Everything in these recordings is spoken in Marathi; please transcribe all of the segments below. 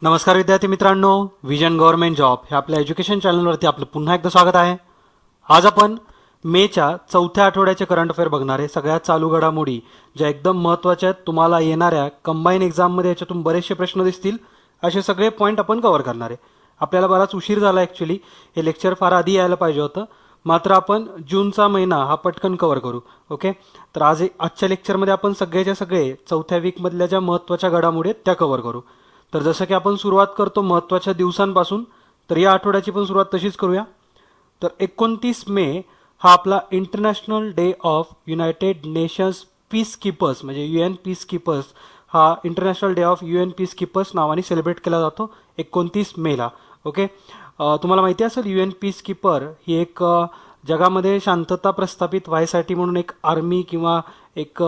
नमस्कार विद्यार्थी मित्रांनो, विजन गव्हर्नमेंट जॉब हे आपल्या एज्युकेशन चॅनलवरती आपलं पुन्हा एकदा स्वागत आहे. आज आपण मेच्या चौथ्या आठवड्याचे करंट अफेअर बघणार आहे. सगळ्यात चालू घडामोडी ज्या एकदम महत्त्वाच्या आहेत, तुम्हाला येणाऱ्या कंबाईन एक्झाममध्ये याच्यातून बरेचसे प्रश्न दिसतील, असे सगळे पॉईंट आपण कव्हर करणार आहे. आपल्याला बराच उशीर झाला ॲक्च्युली, हे लेक्चर फार आधी यायला पाहिजे होतं, मात्र आपण जूनचा महिना हा पटकन कव्हर करू. ओके, तर आजच्या लेक्चरमध्ये आपण सगळेच्या सगळे चौथ्या वीकमधल्या ज्या महत्त्वाच्या घडामोडी आहेत त्या कव्हर करू. तर जसं की आपण सुरुवात करतो महत्त्वाच्या दिवसांपासून, तर या आठवड्याची पण सुरुवात तशीच करूया. तर 29 मे हा आपला international day of United nations peace keepers, म्हणजे UN पीस कीपर्स, हा international day of UN peace keepers नावाने सेलिब्रेट केला जातो 29 मेला. ओके, तुम्हाला माहिती असेल UN पीस कीपर ही एक जगामध्ये शांतता प्रस्थापित व्हायसाठी म्हणून एक आर्मी किंवा एक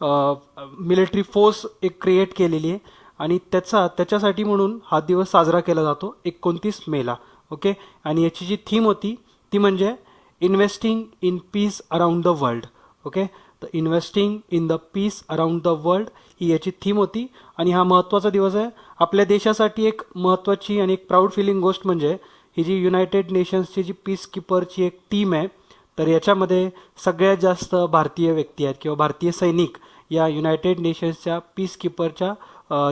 मिलिटरी फोर्स एक क्रिएट केलेली आहे, आणि त्याच्यासाठी म्हणून हा दिवस साजरा केला जातो 29 मेला. ओके, आणि याची जी थीम होती ती म्हणजे investing in peace around the world. Okay, तर investing in the peace around the world ही याची थीम होती. आणि हा महत्त्वाचा दिवस आहे आपल्या देशासाठी. एक महत्त्वाची आणि एक प्राऊड फिलिंग गोष्ट म्हणजे ही जी युनायटेड नेशन्सची जी पीस कीपरची एक टीम आहे, तर याच्यामध्ये सगळ्यात जास्त भारतीय व्यक्ती आहेत किंवा भारतीय सैनिक या युनायटेड नेशन्सच्या पीस कीपरच्या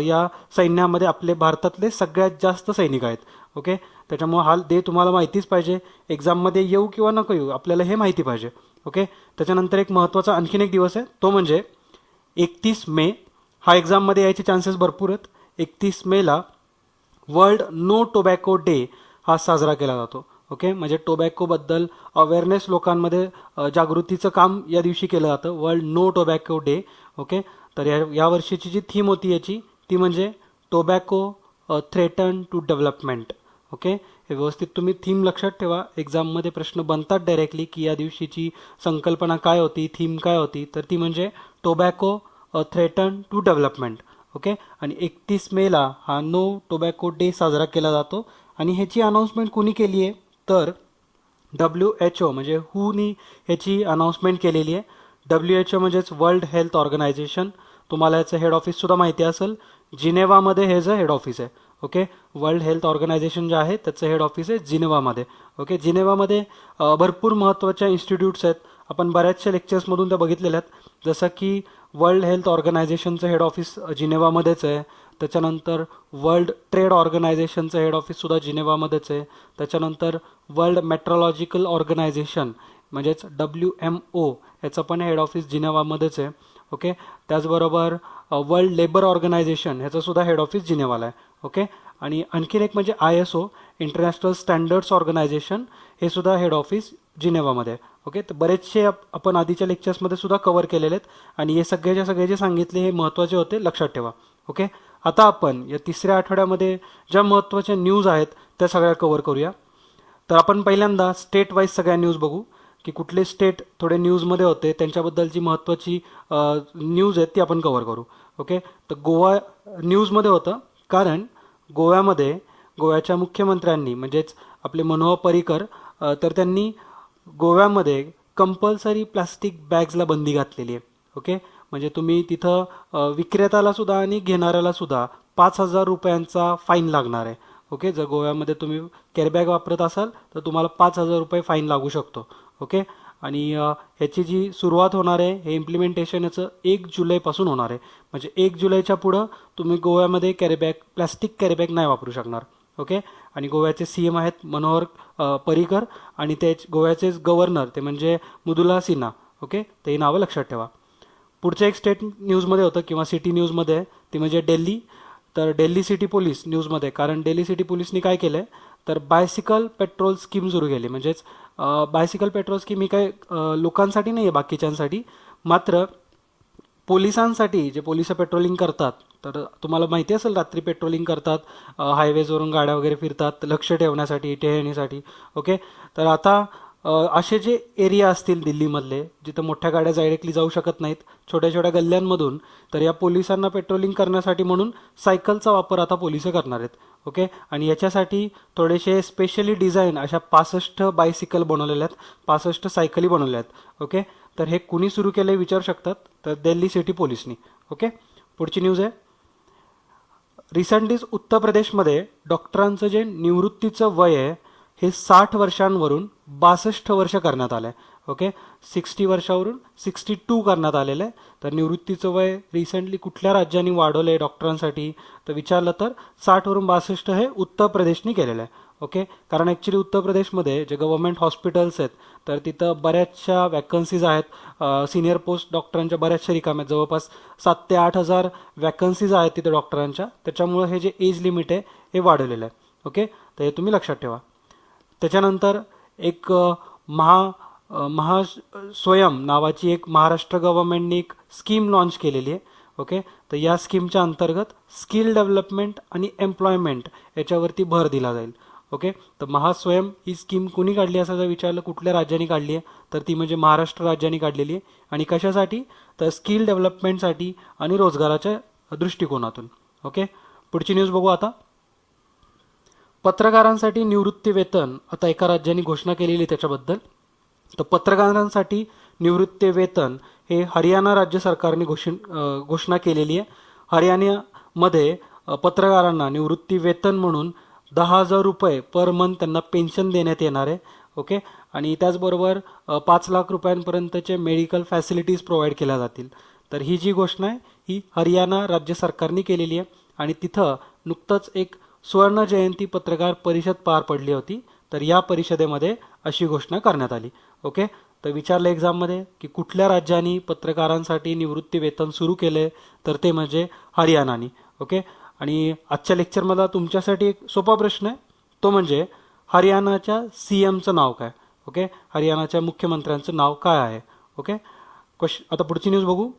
या सैन्यामध्ये आपले भारतातले सगळ्यात जास्त सैनिक आहेत. ओके, त्याच्यामुळे हा डे तुम्हाला माहितीच पाहिजे. एक्झाममध्ये येऊ किंवा नको येऊ, आपल्याला हे माहिती पाहिजे. ओके, त्याच्यानंतर एक महत्त्वाचा आणखीन एक दिवस आहे, तो म्हणजे 31 मे. हा एक्झाममध्ये यायचे चान्सेस भरपूर आहेत. 31 मेला वर्ल्ड नो टोबॅको डे हा साजरा केला जातो. ओके, म्हणजे टोबॅकोबद्दल अवेअरनेस लोकांमध्ये जागृतीचं काम या दिवशी केलं जातं, world no tobacco day. Okay, तर या वर्षीची जी थीम होती याची ती म्हणजे tobacco threaten to development. Okay, हे व्यवस्थित तुम्ही थीम लक्षात ठेवा. एक्झाममध्ये प्रश्न बनतात डायरेक्टली की या दिवशीची संकल्पना काय होती, थीम काय होती, तर ती म्हणजे tobacco threaten to development. Okay, आणि 31 मेला हा नो टोबॅको डे साजरा केला जातो. आणि ह्याची अनाऊन्समेंट कुणी केली आहे तर WHO म्हणजे हूनी ह्याची अनाऊन्समेंट केलेली आहे. WHO म्हणजेच वर्ल्ड हेल्थ ऑर्गनायझेशन. तुम्हाला याचं हेड ऑफिससुद्धा माहिती असेल, जिनेवामध्ये हे जे हेड ऑफिस आहे. ओके, वर्ल्ड हेल्थ ऑर्गनायझेशन जे आहे त्याचं हेड ऑफिस आहे जिनेवामध्ये. ओके, जिनेवामध्ये भरपूर महत्त्वाच्या इन्स्टिट्यूट्स आहेत. आपण बऱ्याचशा लेक्चर्समधून त्या बघितलेल्या आहेत, जसं की वर्ल्ड हेल्थ ऑर्गनायझेशनचं हेड ऑफिस जिनेवामध्येच आहे. त्याच्यानंतर वर्ल्ड ट्रेड ऑर्गनायझेशनचं हेड ऑफिससुद्धा जिनेवामध्येच आहे. त्याच्यानंतर वर्ल्ड मेट्रोलॉजिकल ऑर्गनायझेशन म्हणजेच WMO याचं पण हेड ऑफिस जिनेवामध्येच आहे. ओके, त्याचबरोबर वर्ल्ड लेबर ऑर्गनायझेशन ह्याचं सुद्धा हेड ऑफिस जिनेवाला आहे. ओके, आणि आणखीन एक म्हणजे ISO इंटरनॅशनल स्टँडर्ड्स ऑर्गनायझेशन, हे सुद्धा हेड ऑफिस जिनेवामध्ये आहे. ओके, तर बरेचसे आपण आधीच्या लेक्चर्समध्ये सुद्धा कव्हर केलेले आहेत, आणि हे सगळेचे सगळे जे सांगितले हे महत्त्वाचे होते, लक्षात ठेवा. ओके, आता आपण या तिसऱ्या आठवड्यामध्ये ज्या महत्त्वाच्या न्यूज आहेत त्या सगळ्या कव्हर करूया. तर आपण पहिल्यांदा स्टेट वाईज सगळ्या न्यूज बघू की कुठले स्टेट थोडे न्यूजमध्ये होते, त्यांच्याबद्दलची महत्त्वाची न्यूज आहेत ती आपण कव्हर करू. ओके, तर गोवा न्यूजमध्ये होतं, कारण गोव्याच्या मुख्यमंत्र्यांनी म्हणजेच आपले मनोहर पर्रिकर, तर त्यांनी गोव्यामध्ये कंपल्सरी प्लास्टिक बॅग्सला बंदी घातलेली आहे. ओके, म्हणजे तुम्ही तिथं विक्रेत्याला सुद्धा आणि घेणाऱ्याला सुद्धा 5,000 रुपयांचा फाईन लागणार आहे. ओके, जर गोव्यामध्ये तुम्ही कॅरीबॅग वापरत असाल तर तुम्हाला 5,000 रुपये फाईन लागू शकतो. ओके, आणि ह्याची जी सुरुवात होणार आहे, हे इम्प्लिमेंटेशन याचं 1 जुलैपासून होणार आहे. म्हणजे 1 जुलैच्या पुढं तुम्ही गोव्यामध्ये प्लास्टिक कॅरीबॅग नाही वापरू शकणार. ओके, आणि गोव्याचे CM आहेत मनोहर पर्रिकर, आणि ते गोव्याचे गव्हर्नर ते म्हणजे मृदुला सिन्हा. ओके, ते नावं लक्षात ठेवा. पुढचं एक स्टेट न्यूजमध्ये होतं किंवा सिटी न्यूजमध्ये आहे, ती म्हणजे दिल्ली. तर दिल्ली सिटी पोलीस न्यूजमध्ये, कारण दिल्ली सिटी पोलीसनी काय केलं आहे तर बायसिकल पेट्रोल स्कीम सुरू केली. म्हणजेच बायसिकल पेट्रोल स्कीम ही काय लोकांसाठी नाही आहे, बाकीच्यांसाठी, मात्र पोलिसांसाठी. जे पोलिस पेट्रोलिंग करतात, तर तुम्हाला माहिती असेल रात्री पेट्रोलिंग करतात, हायवेजवरून गाड्या वगैरे फिरतात लक्ष ठेवण्यासाठी, टेहळणीसाठी. ओके, तर आता असे जे एरिया असतील दिल्लीमधले जिथं मोठ्या गाड्या डायरेक्टली जाऊ शकत नाहीत, छोट्या छोट्या गल्ल्यांमधून, तर या पोलिसांना पेट्रोलिंग करण्यासाठी म्हणून सायकलचा वापर आता पोलिस करणार आहेत. ओके, आणि याच्यासाठी थोडेसे स्पेशली डिझाईन अशा 65 बायसिकल बनवलेल्या आहेत, 65 सायकली बनवल्या आहेत. ओके, तर हे कुणी सुरू केलं विचारू शकतात, तर दिल्ली सिटी पोलिसनी. ओके, पुढची न्यूज आहे रिसेंटलीच उत्तर प्रदेशमध्ये डॉक्टरांचं जे निवृत्तीचं वय आहे हे 60 वर्षांवरून 62 वर्ष करण्यात आलं आहे. ओके, 60 वर्षावरून 62 करण्यात आलेलं आहे. तर निवृत्तीचं वय रिसेंटली कुठल्या राज्यांनी वाढवलं आहे डॉक्टरांसाठी तर विचारलं तर 60 वरून 62 हे उत्तर प्रदेशने केलेलं आहे. ओके, कारण ॲक्च्युली उत्तर प्रदेशमध्ये जे गव्हर्नमेंट हॉस्पिटल्स आहेत तर तिथं बऱ्याचशा वॅकन्सीज आहेत. सिनियर पोस्ट डॉक्टरांच्या बऱ्याचशा रिकाम्या आहेत. जवळपास 7 ते 8 हजार वॅकन्सीज आहेत तिथे डॉक्टरांच्या. त्याच्यामुळे हे जे एज लिमिट आहे हे वाढवलेलं आहे. ओके, तर हे तुम्ही लक्षात ठेवा. त्याच्यानंतर एक महास्वयम नावाची एक महाराष्ट्र गव्हर्नमेंटने एक स्कीम लॉन्च केलेली आहे. ओके, तर या स्कीमच्या अंतर्गत स्किल डेव्हलपमेंट आणि एम्प्लॉयमेंट याच्यावरती भर दिला जाईल. ओके, तर महास्वयम ही स्कीम कोणी काढली असं जर विचारलं कुठल्या राज्यांनी काढली आहे तर ती म्हणजे महाराष्ट्र राज्याने काढलेली आहे. आणि कशासाठी तर स्किल डेव्हलपमेंटसाठी आणि रोजगाराच्या दृष्टिकोनातून. ओके, पुढची न्यूज बघू आता. पत्रकारांसाठी निवृत्ती वेतन आता एका राज्याने घोषणा केलेली त्याच्याबद्दल. तर पत्रकारांसाठी निवृत्ती वेतन हे हरियाणा राज्य सरकारने घोषणा केलेली आहे. हरियाणामध्ये पत्रकारांना निवृत्ती वेतन म्हणून 10,000 रुपये पर मंथ त्यांना पेन्शन देण्यात येणार आहे. ओके, आणि त्याचबरोबर 5 लाख रुपयांपर्यंतचे मेडिकल फॅसिलिटीज प्रोव्हाइड केल्या जातील. तर ही जी घोषणा आहे ही हरियाणा राज्य सरकारने केलेली आहे. आणि तिथं नुकतंच एक स्वर्ण जयंती पत्रकार परिषद पार पडली होती. तर या परिषदेमध्ये अशी घोषणा करण्यात आली. ओके, तर विचारलं एक्झाममध्ये की कुठल्या राज्यांनी पत्रकारांसाठी निवृत्ती वेतन सुरू केले तर ते म्हणजे हरियाणानी. ओके, आणि आजच्या लेक्चरमध्ये तुमच्यासाठी एक सोपा प्रश्न आहे तो म्हणजे हरियाणाच्या CMचं नाव काय. ओके, हरियाणाच्या मुख्यमंत्र्यांचं नाव काय आहे. ओके, आता पुढची न्यूज बघू.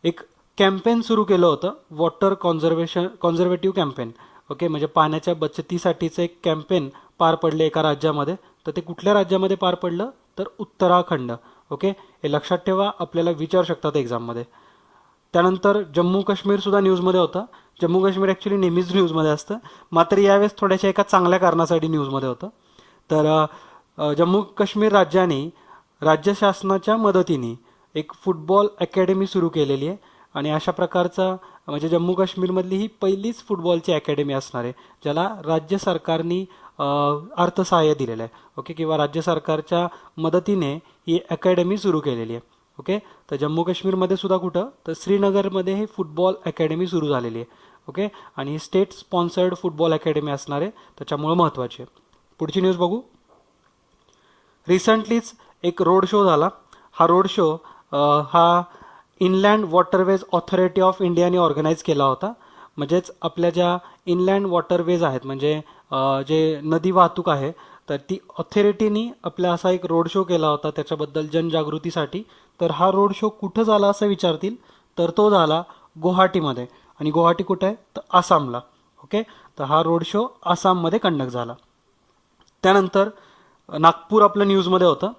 एक कॅम्पेन सुरू केलं होतं वॉटर कॉन्झर्वेटिव्ह कॅम्पेन. ओके, म्हणजे पाण्याच्या बचतीसाठीचं एक कॅम्पेन पार पडले एका राज्यामध्ये. तर ते कुठल्या राज्यामध्ये पार पडलं तर उत्तराखंड. ओके, हे लक्षात ठेवा, आपल्याला विचारू शकतात एक्झाममध्ये. त्यानंतर जम्मू काश्मीर सुद्धा न्यूजमध्ये होतं. जम्मू काश्मीर ॲक्च्युली नेहमीच न्यूजमध्ये असतं, मात्र यावेळेस थोड्याशा एका चांगल्या कारणासाठी न्यूजमध्ये होतं. तर जम्मू काश्मीर राज्याने राज्य शासनाच्या मदतीने एक फुटबॉल अकॅडमी सुरू केलेली आहे. आणि अशा प्रकारचा म्हणजे जम्मू काश्मीरमधली ही पहिलीच फुटबॉलची अकॅडमी असणार आहे ज्याला राज्य सरकारने अर्थसहाय्य दिलेलं आहे. ओके, किंवा राज्य सरकारच्या मदतीने ही अकॅडमी सुरू केलेली आहे. ओके, तर जम्मू काश्मीरमध्ये सुद्धा कुठं तर श्रीनगरमध्ये ही फुटबॉल अकॅडमी सुरू झालेली आहे. ओके, आणि ही स्टेट स्पॉन्सर्ड फुटबॉल अकॅडमी असणार आहे, त्याच्यामुळे महत्त्वाची आहे. पुढची न्यूज बघू. रिसेंटलीच एक रोड शो झाला. हा रोड शो हा इनलँड वॉटरवेज ऑथॉरिटी ऑफ इंडियाने ऑर्गनाईज केला होता. म्हणजेच आपल्या ज्या इनलँड वॉटरवेज आहेत म्हणजे जे नदी वाहतूक आहे तर ती ऑथॉरिटीनी आपला असा एक रोड शो केला होता त्याच्याबद्दल जनजागृतीसाठी. तर हा रोड शो कुठं झाला असं विचारतील तर तो झाला गुवाहाटीमध्ये. आणि गुवाहाटी कुठं आहे तर आसामला. ओके, तर हा रोड शो आसाममध्ये कंडक्ट झाला. त्यानंतर नागपूर आपलं न्यूजमध्ये होतं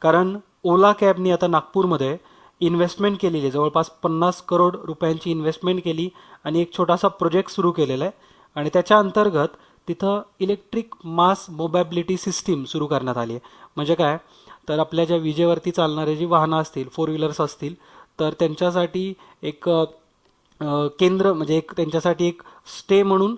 कारण ओला कॅबनी आता नागपूरमध्ये इन्व्हेस्टमेंट केलेली आहे. जवळपास 50 करोड रुपयांची इन्व्हेस्टमेंट केली आणि एक छोटासा प्रोजेक्ट सुरू केलेला आहे. आणि त्याच्या अंतर्गत तिथं इलेक्ट्रिक मास मोबॅबिलिटी सिस्टीम सुरू करण्यात आली आहे. म्हणजे काय तर आपल्या ज्या विजेवरती चालणारे जी वाहनं असतील 4 व्हीलर्स असतील तर त्यांच्यासाठी एक केंद्र म्हणजे एक त्यांच्यासाठी एक स्टे म्हणून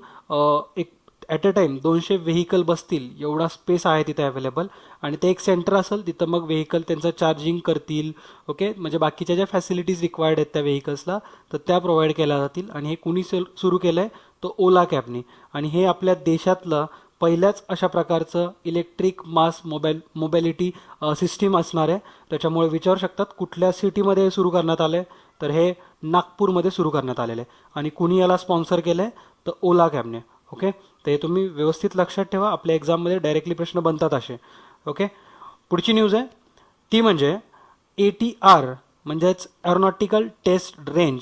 एक ॲट अ टाईम 200 व्हेकल बसतील एवढा स्पेस आहे तिथे अवेलेबल. आणि ते एक सेंटर असेल तिथं मग व्हेकल त्यांचं चार्जिंग करतील. ओके, म्हणजे बाकीच्या ज्या फॅसिलिटीज रिक्वायर्ड आहेत त्या व्हेकल्सला तर त्या प्रोव्हाइड केल्या जातील. आणि हे कुणी सुरू केलं आहे तो ओला कॅबने. आणि हे आपल्या देशातलं पहिल्याच अशा प्रकारचं इलेक्ट्रिक मास मोबॅलिटी सिस्टीम असणार आहे. त्याच्यामुळे विचारू शकतात कुठल्या सिटीमध्ये सुरू करण्यात आलं आहे तर हे नागपूरमध्ये सुरू करण्यात आलेलं आहे. आणि कुणी याला स्पॉन्सर केलं आहे तर ओला कॅबने. ओके, तर हे तुम्ही व्यवस्थित लक्षात ठेवा, आपल्या एक्झाममध्ये डायरेक्टली प्रश्न बनतात असे. ओके, पुढची न्यूज आहे ती म्हणजे ATR म्हणजेच एरोनॉटिकल टेस्ट रेंज.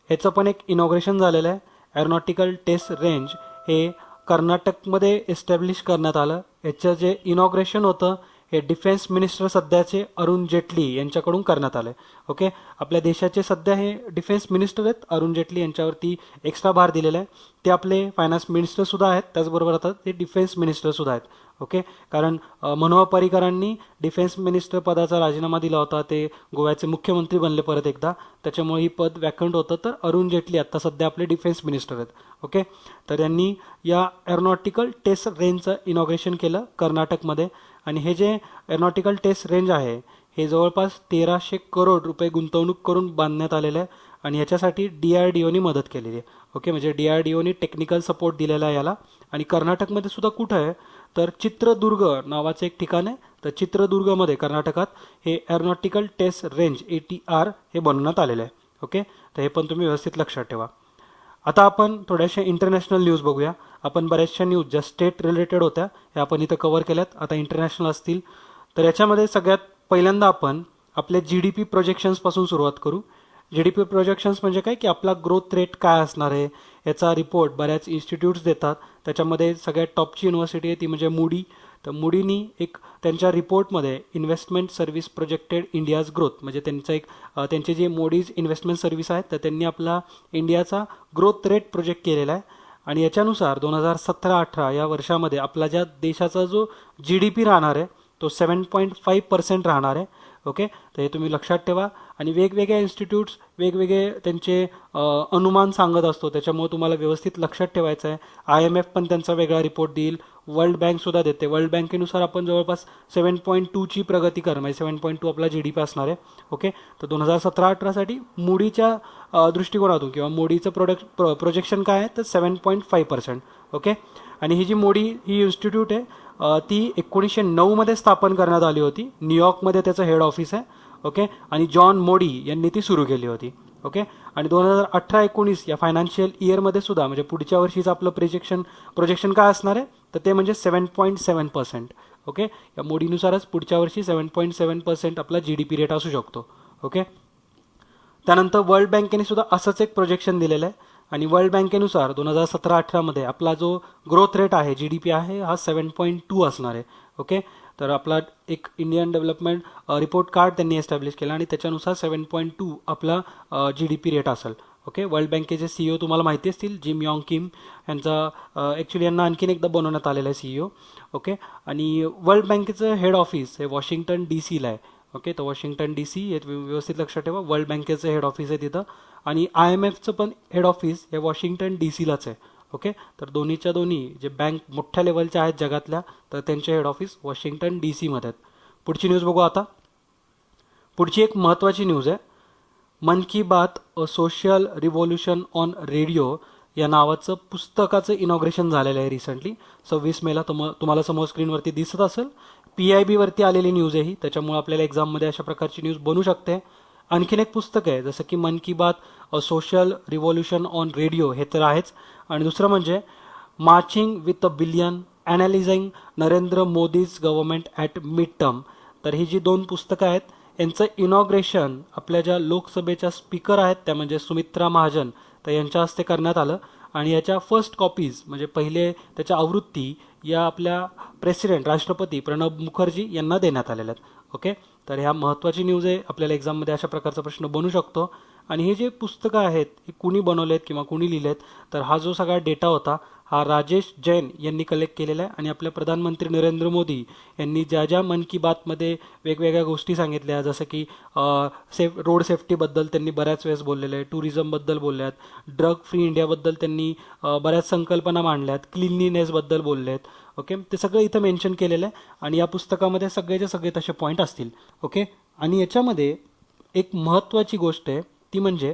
ह्याचं पण एक इनॉग्रेशन झालेलं आहे. एरोनॉटिकल टेस्ट रेंज हे कर्नाटकमध्ये एस्टॅब्लिश करण्यात आलं. याचं जे इनॉग्रेशन होतं हे डिफेन्स मिनिस्टर सध्याचे अरुण जेटली यांच्याकडून करण्यात आलं आहे. ओके, आपल्या देशाचे सध्या हे डिफेन्स मिनिस्टर आहेत अरुण जेटली यांच्यावरती एक्स्ट्रा भार दिलेला आहे. ते आपले फायनान्स मिनिस्टरसुद्धा आहेत, त्याचबरोबर आता ते डिफेन्स मिनिस्टरसुद्धा आहेत. ओके. कारण मनोहर पर्रीकरांनी डिफेन्स मिनिस्टर पदाचा राजीनामा दिला होता, ते गोव्याचे मुख्यमंत्री बनले परत एकदा, त्याच्यामुळे ही पद वॅकंट होतं. तर अरुण जेटली आत्ता सध्या आपले डिफेन्स मिनिस्टर आहेत. ओके. तर यांनी या एरोनॉटिकल टेस्ट रेंजचं इनॉग्रेशन केलं कर्नाटकमध्ये. आणि हे जे एरोनॉटिकल टेस्ट रेंज आहे हे जवळपास 1300 करोड रुपये गुंतवणूक करून बांधण्यात आलेलं आहे. आणि ह्याच्यासाठी DRDOनी मदत केलेली आहे. ओके. म्हणजे DRDOनी टेक्निकल सपोर्ट दिलेला आहे याला. आणि कर्नाटकमध्ये सुद्धा कुठं आहे तर चित्रदुर्ग नावाचं एक ठिकाण आहे. तर चित्रदुर्गमध्ये कर्नाटकात हे एरोनॉटिकल टेस्ट रेंज ATR हे बनवण्यात आलेलं आहे. ओके. तर हे पण तुम्ही व्यवस्थित लक्षात ठेवा. आता आपण थोड्याशा इंटरनॅशनल न्यूज बघूया. आपण बऱ्याचशा न्यूज ज्या स्टेट रिलेटेड होत्या ह्या आपण इथं कव्हर केल्यात. आता इंटरनॅशनल असतील तर याच्यामध्ये सगळ्यात पहिल्यांदा आपण आपले GDP प्रोजेक्शन्सपासून सुरुवात करू. GDP प्रोजेक्शन्स म्हणजे काय की आपला ग्रोथ रेट काय असणार आहे याचा रिपोर्ट बऱ्याच इन्स्टिट्यूट्स देतात. त्याच्यामध्ये सगळ्यात टॉपची युनिव्हर्सिटी आहे ती म्हणजे मूडी. तर मूडीनी एक त्यांच्या रिपोर्टमध्ये investment service projected India's growth म्हणजे त्यांचं एक त्यांचे जे मोडीज इन्व्हेस्टमेंट सर्व्हिस आहेत तर त्यांनी आपला इंडियाचा ग्रोथ रेट प्रोजेक्ट केलेला आहे. आणि याच्यानुसार 2017-18 या वर्षामध्ये आपला ज्या देशाचा जो GDP राहणार आहे तो 7.5% राहणार आहे. ओके. तर हे तुम्ही लक्षात ठेवा. आणि वेगवेगळ्या इन्स्टिट्यूट्स वेगवेगळे त्यांचे अनुमान सांगत असतो, त्याच्यामुळे तुम्हाला व्यवस्थित लक्षात ठेवायचं आहे. IMF पण त्यांचा वेगळा रिपोर्ट देईल, वर्ल्ड बँकसुद्धा देते. वर्ल्ड बँकेनुसार आपण जवळपास 7.2ची प्रगती कर म्हणजे 7.2 आपला GDP असणार आहे. ओके. तर 2017-18साठी मूडीच्या दृष्टिकोनातून किंवा मूडीचं प्रोजेक्शन काय आहे तर 7.5%. ओके. आणि ही जी मूडी ही इन्स्टिट्यूट आहे ती 1909 स्थापन करण्यात आली होती. न्यूयॉर्कमध्ये त्याचं हेड ऑफिस आहे. ओके. आणि जॉन मोडी यांनी ती सुरू केली होती. ओके. आणि 2018-19 या फायनान्शियल इयरमध्ये सुद्धा म्हणजे पुढच्या वर्षीचं आपलं प्रोजेक्शन काय असणार आहे तर ते म्हणजे 7.7%. ओके. या मोडीनुसारच पुढच्या वर्षी 7.7% आपला GDP रेट असू शकतो. ओके. त्यानंतर वर्ल्ड बँकेने सुद्धा असंच एक प्रोजेक्शन दिलेलं आहे. आणि वर्ल्ड बँकेनुसार 2017-18मध्ये आपला जो ग्रोथ रेट आहे GDP आहे हा 7.2 असणार आहे. ओके. तर आपला एक इंडियन डेव्हलपमेंट रिपोर्ट कार्ड त्यांनी एस्टॅब्लिश केला आणि त्याच्यानुसार 7.2 आपला GDP रेट असेल. ओके. वर्ल्ड बँकेचे CEO तुम्हाला माहिती असतील, जिम यॉंग किम यांचा ॲक्च्युली यांना आणखीन एकदा बनवण्यात आलेला आहे CEO. ओके. आणि वर्ल्ड बँकेचं हेड ऑफिस हे वॉशिंग्टन DC ला आहे. ओके. तर वॉशिंग्टन DC हे व्यवस्थित लक्षात ठेवा. वर्ल्ड बँकेचं हेड ऑफिस आहे तिथं. आणि IMFचं पण हेड ऑफिस हे वॉशिंग्टन DC लाच आहे. ओके. तर दोन्हीच्या दोन्ही जे बँक मोठ्या लेवलच्या आहेत जगातल्या तर त्यांचे हेड ऑफिस वॉशिंग्टन DC मध्ये आहेत. पुढची न्यूज बघू आता. पुढची एक महत्त्वाची न्यूज आहे. मन Ki Baat a social revolution on radio या नावाचं पुस्तकाचं इनॉग्रेशन झालेलं आहे रिसेंटली 26 मेला. तुम्हाला समोर स्क्रीनवरती दिसत असेल. PIB वरती आलेली न्यूज आहे ही, त्याच्यामुळे आपल्याला एक्झाममध्ये अशा प्रकारची न्यूज बनू शकते. आणखीन एक पुस्तक आहे जसं की Mann Ki Baat a social revolution on radio हे तर आहेच. आणि दुसरं म्हणजे marching with a billion analyzing Narendra Modi's government at mid term. तर ही जी 2 पुस्तकं आहेत यांचं इनॉग्रेशन आपल्या ज्या लोकसभेच्या स्पीकर आहेत त्या म्हणजे सुमित्रा महाजन तर यांच्या हस्ते करण्यात आलं. आणि याच्या फर्स्ट कॉपीज म्हणजे पहिले त्याच्या आवृत्ती या आपल्या प्रेसिडेंट राष्ट्रपती प्रणब मुखर्जी यांना देण्यात आलेल्या आहेत. ओके. तर ह्या महत्त्वाची न्यूज आहे. आपल्याला एक्झाममध्ये अशा प्रकारचा प्रश्न बनू शकतो. आणि हे जे पुस्तकं आहेत हे कुणी बनवलेत किंवा कुणी लिहिलेत तर हा जो सगळा डेटा होता हा राजेश जैन यांनी कलेक्ट केलेला आहे. आणि आपल्या प्रधानमंत्री नरेंद्र मोदी यांनी ज्या ज्या मन की बातमध्ये वेगवेगळ्या गोष्टी सांगितल्या जसं की रोड सेफ्टीबद्दल त्यांनी बऱ्याच वेळेस बोललेलं आहे, टुरिझमबद्दल बोलल्यात, ड्रग फ्री इंडियाबद्दल त्यांनी बऱ्याच संकल्पना मांडल्यात, क्लिनलीनेसबद्दल बोललेत. ओके. ते सगळं इथं मेन्शन केलेलं आहे. आणि या पुस्तकामध्ये सगळेचे सगळे तसे पॉईंट असतील. ओके. आणि याच्यामध्ये एक महत्त्वाची गोष्ट आहे ती म्हणजे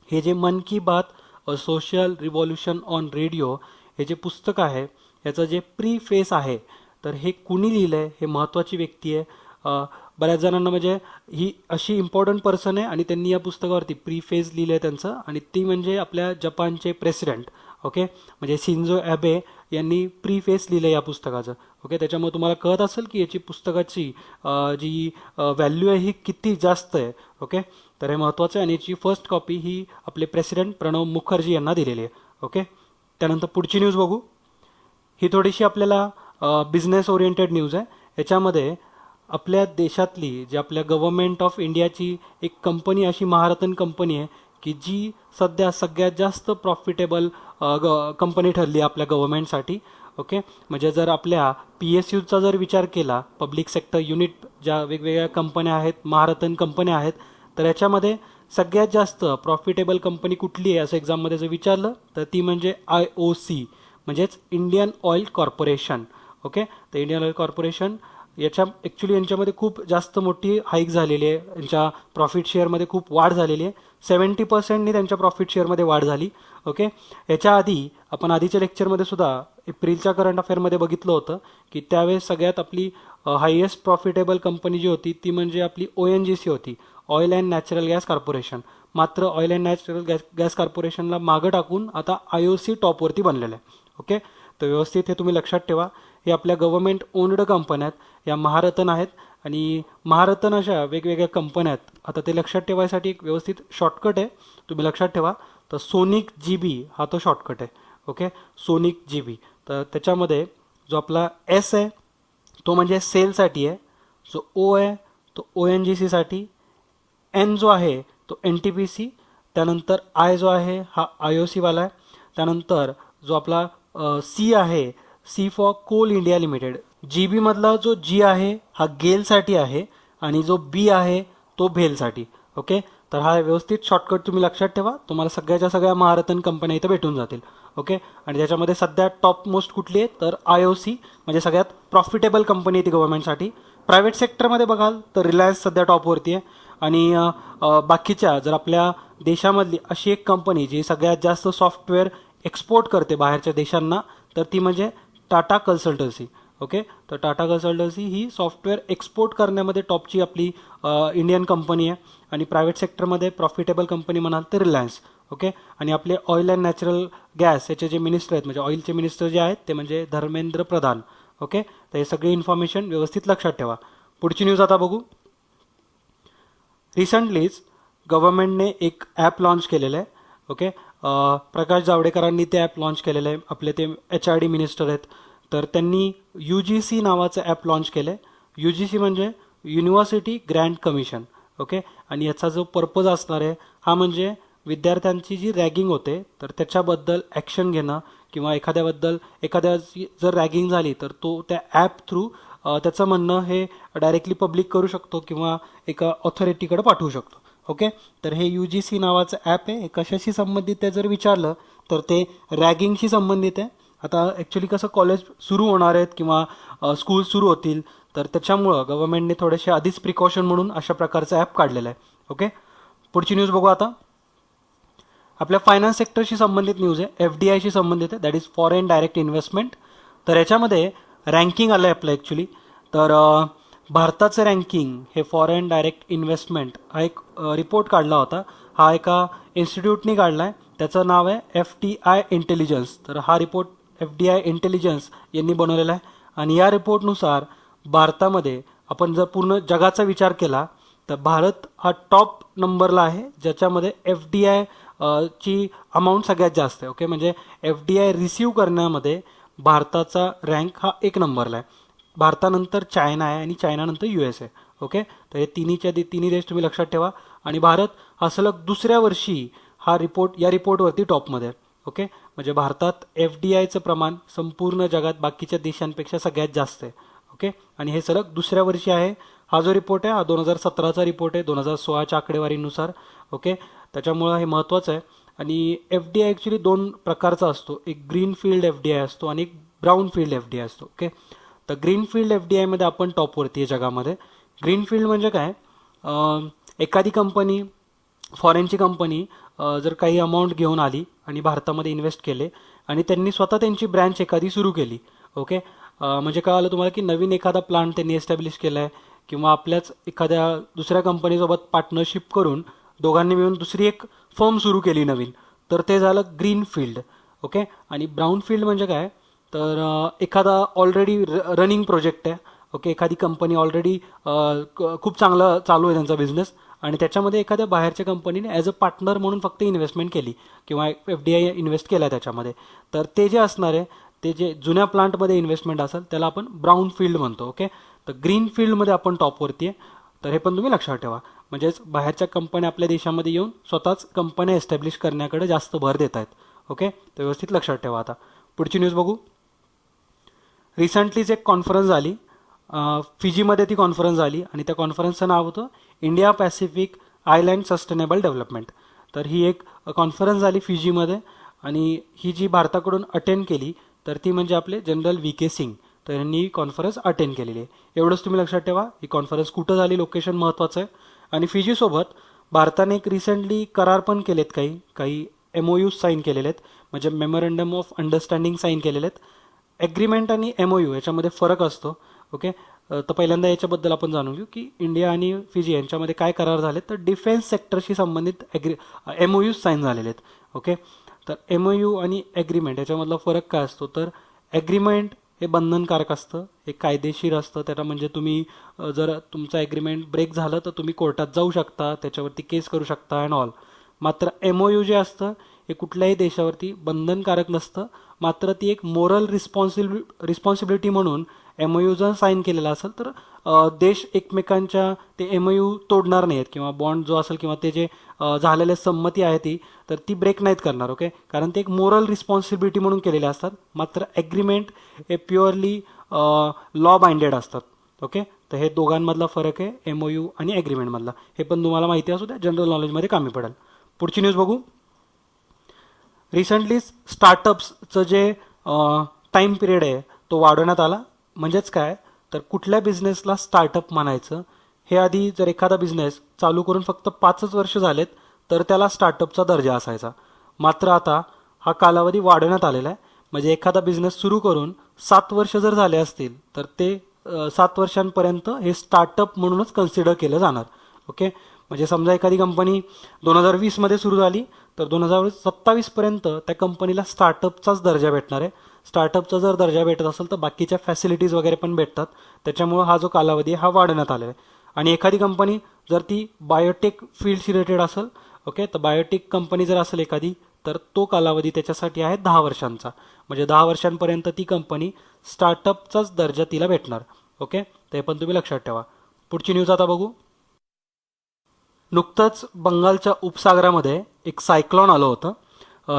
हे जे मन Ki Baat a social revolution on radio हे जे पुस्तक आहे याचं जे प्रीफेस आहे तर हे कुणी लिहिलं आहे हे महत्त्वाची व्यक्ती आहे. बऱ्याच जणांना म्हणजे ही अशी इम्पॉर्टंट पर्सन आहे आणि त्यांनी या पुस्तकावरती प्रीफेस लिहिलं आहे त्यांचं. आणि ती म्हणजे आपल्या जपानचे प्रेसिडेंट. ओके. म्हणजे शिंझो ॲबे यांनी प्रीफेस लिहिलं या पुस्तकाचं. ओके. त्याच्यामुळे तुम्हाला कळत असेल की याची पुस्तकाची जी व्हॅल्यू आहे ही किती जास्त आहे. ओके. तर हे महत्त्वाचं आहे. आणि याची फर्स्ट कॉपी ही आपले प्रेसिडेंट प्रणब मुखर्जी यांना दिलेली आहे. ओके. त्यानंतर पुढची न्यूज बघू. ही थोडीशी आपल्याला बिझनेस ओरिएंटेड न्यूज आहे. याच्यामध्ये आपल्या देशातली जी आपल्या गव्हर्नमेंट ऑफ इंडियाची एक कंपनी अशी महारथन कंपनी आहे की जी सध्या सगळ्यात जास्त प्रॉफिटेबल कंपनी ठरली आहे आपल्या गव्हर्नमेंटसाठी. ओके, म्हणजे जर आपल्या PSUचा जर विचार केला, पब्लिक सेक्टर युनिट, ज्या वेगवेगळ्या कंपन्या आहेत, महारथन कंपन्या आहेत, तर याच्यामध्ये सगळ्यात जास्त प्रॉफिटेबल कंपनी कुठली आहे असं एक्झाममध्ये जर विचारलं तर ती म्हणजे IOC, म्हणजेच इंडियन ऑइल कॉर्पोरेशन. ओके, तर इंडियन ऑइल कॉर्पोरेशन याच्या ॲक्च्युली यांच्यामध्ये खूप जास्त मोठी हाईक झालेली आहे, यांच्या प्रॉफिट शेअरमध्ये खूप वाढ झालेली आहे. 70%नी त्यांच्या प्रॉफिट शेअरमध्ये वाढ झाली. ओके, याच्या आधी आपण आधीच्या लेक्चरमध्ये सुद्धा एप्रिलच्या करंट अफेअरमध्ये बघितलं होतं की त्यावेळेस सगळ्यात आपली हायेस्ट प्रॉफिटेबल कंपनी जी होती ती म्हणजे आपली ONGC होती, oil and natural gas corporation. मात्र ऑइल अँड नॅचरल गॅस कॉर्पोरेशनला मागं टाकून आता IOC टॉपवरती बनलेलं आहे. ओके, तर व्यवस्थित हे तुम्ही लक्षात ठेवा. हे आपल्या गव्हर्नमेंट ओन्ड कंपन्या आहेत, या महारथन आहेत आणि महारथन अशा वेगवेगळ्या कंपन्या आहेत. आता ते लक्षात ठेवायसाठी एक व्यवस्थित शॉर्टकट आहे, तुम्ही लक्षात ठेवा. तर सोनिक GB हा तो शॉर्टकट आहे. Okay, sonic GB. तर त्याच्यामध्ये जो आपला S आहे तो म्हणजे सेलसाठी आहे, जो O आहे तो ONGCसाठी, N जो आहे तो NTPC, त्यानंतर I जो आहे हा IOC वाला आहे, त्यानंतर जो आपला C आहे, C for coal India limited. GB मधला जो G आहे हा गेलसाठी आहे आणि जो B आहे तो भेलसाठी. ओके, तर हा व्यवस्थित शॉर्टकट तुम्ही लक्षात ठेवा, तुम्हाला सगळ्याच्या सगळ्या महारथन कंपन्या इथं भेटून जातील. ओके, आणि त्याच्यामध्ये सध्या टॉप मोस्ट कुठली आहे तर IOC, म्हणजे सगळ्यात प्रॉफिटेबल कंपनी आहे ती गव्हर्नमेंटसाठी. प्रायव्हेट सेक्टरमध्ये बघाल तर रिलायन्स सध्या टॉपवरती आहे आणि बाकीच्या जर आपल्या देशामधली अशी एक कंपनी जी सगळ्यात जास्त सॉफ्टवेअर एक्सपोर्ट करते बाहेरच्या देशांना तर ती म्हणजे टाटा कन्सल्टन्सी. ओके, तर टाटा कन्सल्टन्सी ही सॉफ्टवेअर एक्सपोर्ट करण्यामध्ये टॉपची आपली इंडियन कंपनी आहे. आणि प्रायव्हेट सेक्टरमध्ये प्रॉफिटेबल कंपनी म्हणाल तर रिलायन्स. ओके, आणि आपले ऑइल अँड नॅचरल गॅस याचे जे मिनिस्टर आहेत, म्हणजे ऑइलचे मिनिस्टर जे आहेत ते म्हणजे धर्मेंद्र प्रधान. ओके, तर हे सगळी इन्फॉर्मेशन व्यवस्थित लक्षात ठेवा. पुढची न्यूज आता बघू. रिसेंटलीच गव्हर्नमेंटने एक ॲप लॉन्च केलेलं आहे. ओके, प्रकाश जावडेकरांनी ते ॲप लॉन्च केलेलं आहे. आपले ते HRD मिनिस्टर आहेत, तर त्यांनी UGC नावाचं ॲप लॉन्च केलं आहे. UGC म्हणजे युनिव्हर्सिटी ग्रँट कमिशन. ओके, आणि याचा जो पर्पज असणार आहे हा म्हणजे विद्यार्थ्यांची जी रॅगिंग होते तर त्याच्याबद्दल ॲक्शन घेणं, किंवा एखाद्या जर रॅगिंग झाली तर तो त्या ॲप थ्रू त्याचं म्हणणं हे डायरेक्टली पब्लिक करू शकतो किंवा एका ऑथॉरिटीकडे पाठवू शकतो. ओके, तर हे UGC नावाचं ॲप आहे. हे कशाशी संबंधित आहे जर विचारलं तर ते रॅगिंगशी संबंधित आहे. आता ॲक्च्युली कसं कॉलेज सुरू होणार आहेत किंवा स्कूल सुरू होतील तर त्याच्यामुळं गव्हर्नमेंटने थोडेसे आधीच प्रिकॉशन म्हणून अशा प्रकारचं ॲप काढलेलं आहे. ओके, पुढची न्यूज बघू आता. आपल्या फायनान्स सेक्टरशी संबंधित न्यूज आहे, FDIशी संबंधित आहे, that is foreign direct investment. तर याच्यामध्ये रँकिंग आलं आहे आपलं ॲक्च्युली. तर भारताचं रँकिंग हे फॉरेन डायरेक्ट इन्व्हेस्टमेंट हा एक रिपोर्ट काढला होता. हा एका इन्स्टिट्यूटनी काढला आहे, त्याचं नाव आहे FTI इंटेलिजन्स. तर हा रिपोर्ट FDI इंटेलिजन्स यांनी बनवलेला आहे. आणि या रिपोर्टनुसार भारतामध्ये आपण जर पूर्ण जगाचा विचार केला तर भारत हा टॉप नंबरला आहे, ज्याच्यामध्ये FDI ची अमाऊंट सगळ्यात जास्त आहे. ओके, म्हणजे FDI रिसीव्ह करण्यामध्ये भारताचा रँक हा 1 नंबरला आहे. भारतानंतर चायना आहे आणि चायनानंतर USA. ओके, तर हे तिन्ही देश तुम्ही लक्षात ठेवा. आणि भारत हा सलग दुसऱ्या वर्षी या रिपोर्टवरती टॉपमध्ये आहे. ओके, म्हणजे भारतात FDIचं प्रमाण संपूर्ण जगात बाकीच्या देशांपेक्षा सगळ्यात जास्त आहे. ओके, आणि हे सलग दुसऱ्या वर्षी आहे. हा जो रिपोर्ट आहे हा 2017चा रिपोर्ट आहे, 2016च्या आकडेवारीनुसार. ओके, त्याच्यामुळं हे महत्त्वाचं आहे. आणि FDI ॲक्च्युली 2 प्रकारचा असतो, एक ग्रीन फील्ड FDI असतो आणि एक ब्राऊन फील्ड FDI असतो. ओके, तर ग्रीन फील्ड FDIमध्ये आपण टॉपवरती आहे जगामध्ये. ग्रीन फील्ड म्हणजे काय, एखादी कंपनी, फॉरेनची कंपनी जर काही अमाऊंट घेऊन आली आणि भारतामध्ये इन्व्हेस्ट केले आणि त्यांनी स्वतः त्यांची ब्रँच एखादी सुरू केली. ओके, म्हणजे काय आलं तुम्हाला की नवीन एखादा प्लांट त्यांनी एस्टॅब्लिश केला आहे किंवा आपल्याच एखाद्या दुसऱ्या कंपनीसोबत पार्टनरशिप करून दोघांनी मिळून दुसरी एक फर्म सुरू केली नवीन, तर ते झालं ग्रीन फील्ड. ओके, आणि ब्राऊन फील्ड म्हणजे काय, तर एखादा ऑलरेडी रनिंग प्रोजेक्ट आहे. ओके, एखादी कंपनी ऑलरेडी खूप चांगलं चालू आहे त्यांचा बिझनेस आणि त्याच्यामध्ये एखाद्या बाहेरच्या कंपनीने ॲज अ पार्टनर म्हणून फक्त इन्व्हेस्टमेंट केली किंवा FDI इन्व्हेस्ट केला त्याच्यामध्ये, तर ते जे असणार आहे ते जे जुन्या प्लांटमध्ये इन्व्हेस्टमेंट असेल त्याला आपण ब्राऊन फील्ड म्हणतो. ओके, तर ग्रीन फील्डमध्ये आपण टॉपवरती आहे. तर हे पण तुम्ही लक्षात ठेवा. म्हणजेच बाहेरच्या कंपन्या आपल्या देशामध्ये येऊन स्वतःच कंपन्या एस्टॅब्लिश करण्याकडे जास्त भर देत आहेत. ओके, तर व्यवस्थित लक्षात ठेवा. आता पुढची न्यूज बघू. रिसेंटलीच एक कॉन्फरन्स झाली, फिजीमध्ये ती कॉन्फरन्स झाली आणि त्या कॉन्फरन्सचं नाव होतं India Pacific island sustainable development. तर ही एक कॉन्फरन्स झाली फिजीमध्ये आणि ही जी भारताकडून अटेंड केली तर ती म्हणजे आपले जनरल व्ही के सिंग. तर यांनी ही कॉन्फरन्स अटेंड केलेली आहे. एवढंच तुम्ही लक्षात ठेवा. ही कॉन्फरन्स कुठं झाली, लोकेशन महत्त्वाचं आहे. आणि फिजीसोबत भारताने एक रिसेंटली करार पण केलेत, काही काही MOU साईन केलेले आहेत, म्हणजे मेमोरंडम ऑफ अंडरस्टँडिंग साईन केलेले आहेत. ॲग्रीमेंट आणि MOU याच्यामध्ये फरक असतो. ओके, तर पहिल्यांदा याच्याबद्दल आपण जाणून घेऊ की इंडिया आणि फिजी यांच्यामध्ये काय करार झाले. तर डिफेन्स सेक्टरशी संबंधित MOU साईन झालेले आहेत. ओके, तर MOU आणि ॲग्रीमेंट याच्यामधला फरक काय असतो, तर ॲग्रीमेंट हे बंधनकारक असतं, हे कायदेशीर असतं. त्याला म्हणजे तुम्ही जर तुमचं ॲग्रीमेंट ब्रेक झालं तर तुम्ही कोर्टात जाऊ शकता, त्याच्यावरती केस करू शकता अँड ऑल. मात्र MOU जे असतं हे कुठल्याही देशावरती बंधनकारक नसतं, मात्र ती एक मोरल रिस्पॉन्सिबिलिटी म्हणून MOU जर साईन केलेला असेल तर देश एकमेकांच्या ते MOU तोडणार नाहीत किंवा बॉन्ड जो असेल किंवा ते जे झालेले संमती आहे तर ती ब्रेक नाहीत करणार. ओके, कारण ते एक मोरल रिस्पॉन्सिबिलिटी म्हणून केलेले असतात. मात्र ॲग्रीमेंट हे प्युअरली लॉ बाइंडेड असतात. ओके, तर हे दोघांमधला फरक आहे MOU आणि ॲग्रीमेंटमधला. हे पण तुम्हाला माहिती असू द्या, जनरल नॉलेजमध्ये कामी पडेल. पुढची न्यूज बघू. रिसेंटलीच स्टार्टअप्सचं जे टाईम पिरियड आहे तो वाढवण्यात आला. म्हणजेच काय, तर कुठल्या बिझनेसला स्टार्टअप म्हणायचं हे आधी जर एखादा बिझनेस चालू करून फक्त 5च वर्ष झालेत तर त्याला स्टार्टअपचा दर्जा असायचा. मात्र आता हा कालावधी वाढवण्यात आलेला आहे. म्हणजे एखादा बिझनेस सुरू करून 7 वर्ष जर झाले असतील तर ते 7 वर्षांपर्यंत हे स्टार्टअप म्हणूनच कन्सिडर केलं जाणार. ओके, म्हणजे समजा एखादी कंपनी 2020मध्ये सुरू झाली तर 2027पर्यंत त्या कंपनीला स्टार्टअपचाच दर्जा भेटणार आहे. स्टार्टअपचा जर दर्जा भेटत असेल तर बाकीच्या फॅसिलिटीज वगैरे पण भेटतात. त्याच्यामुळं हा जो कालावधी हा वाढवण्यात आलेला आहे. आणि एखादी कंपनी जर ती बायोटेक फील्डशी रिलेटेड असेल, ओके, तर बायोटेक कंपनी जर असेल एखादी तर तो कालावधी त्याच्यासाठी आहे 10 वर्षांचा. म्हणजे 10 वर्षांपर्यंत ती कंपनी स्टार्टअपचाच दर्जा तिला भेटणार. ओके, ते पण तुम्ही लक्षात ठेवा. पुढची न्यूज आता बघू. नुकतंच बंगालच्या उपसागरामध्ये एक सायक्लॉन आलं होतं.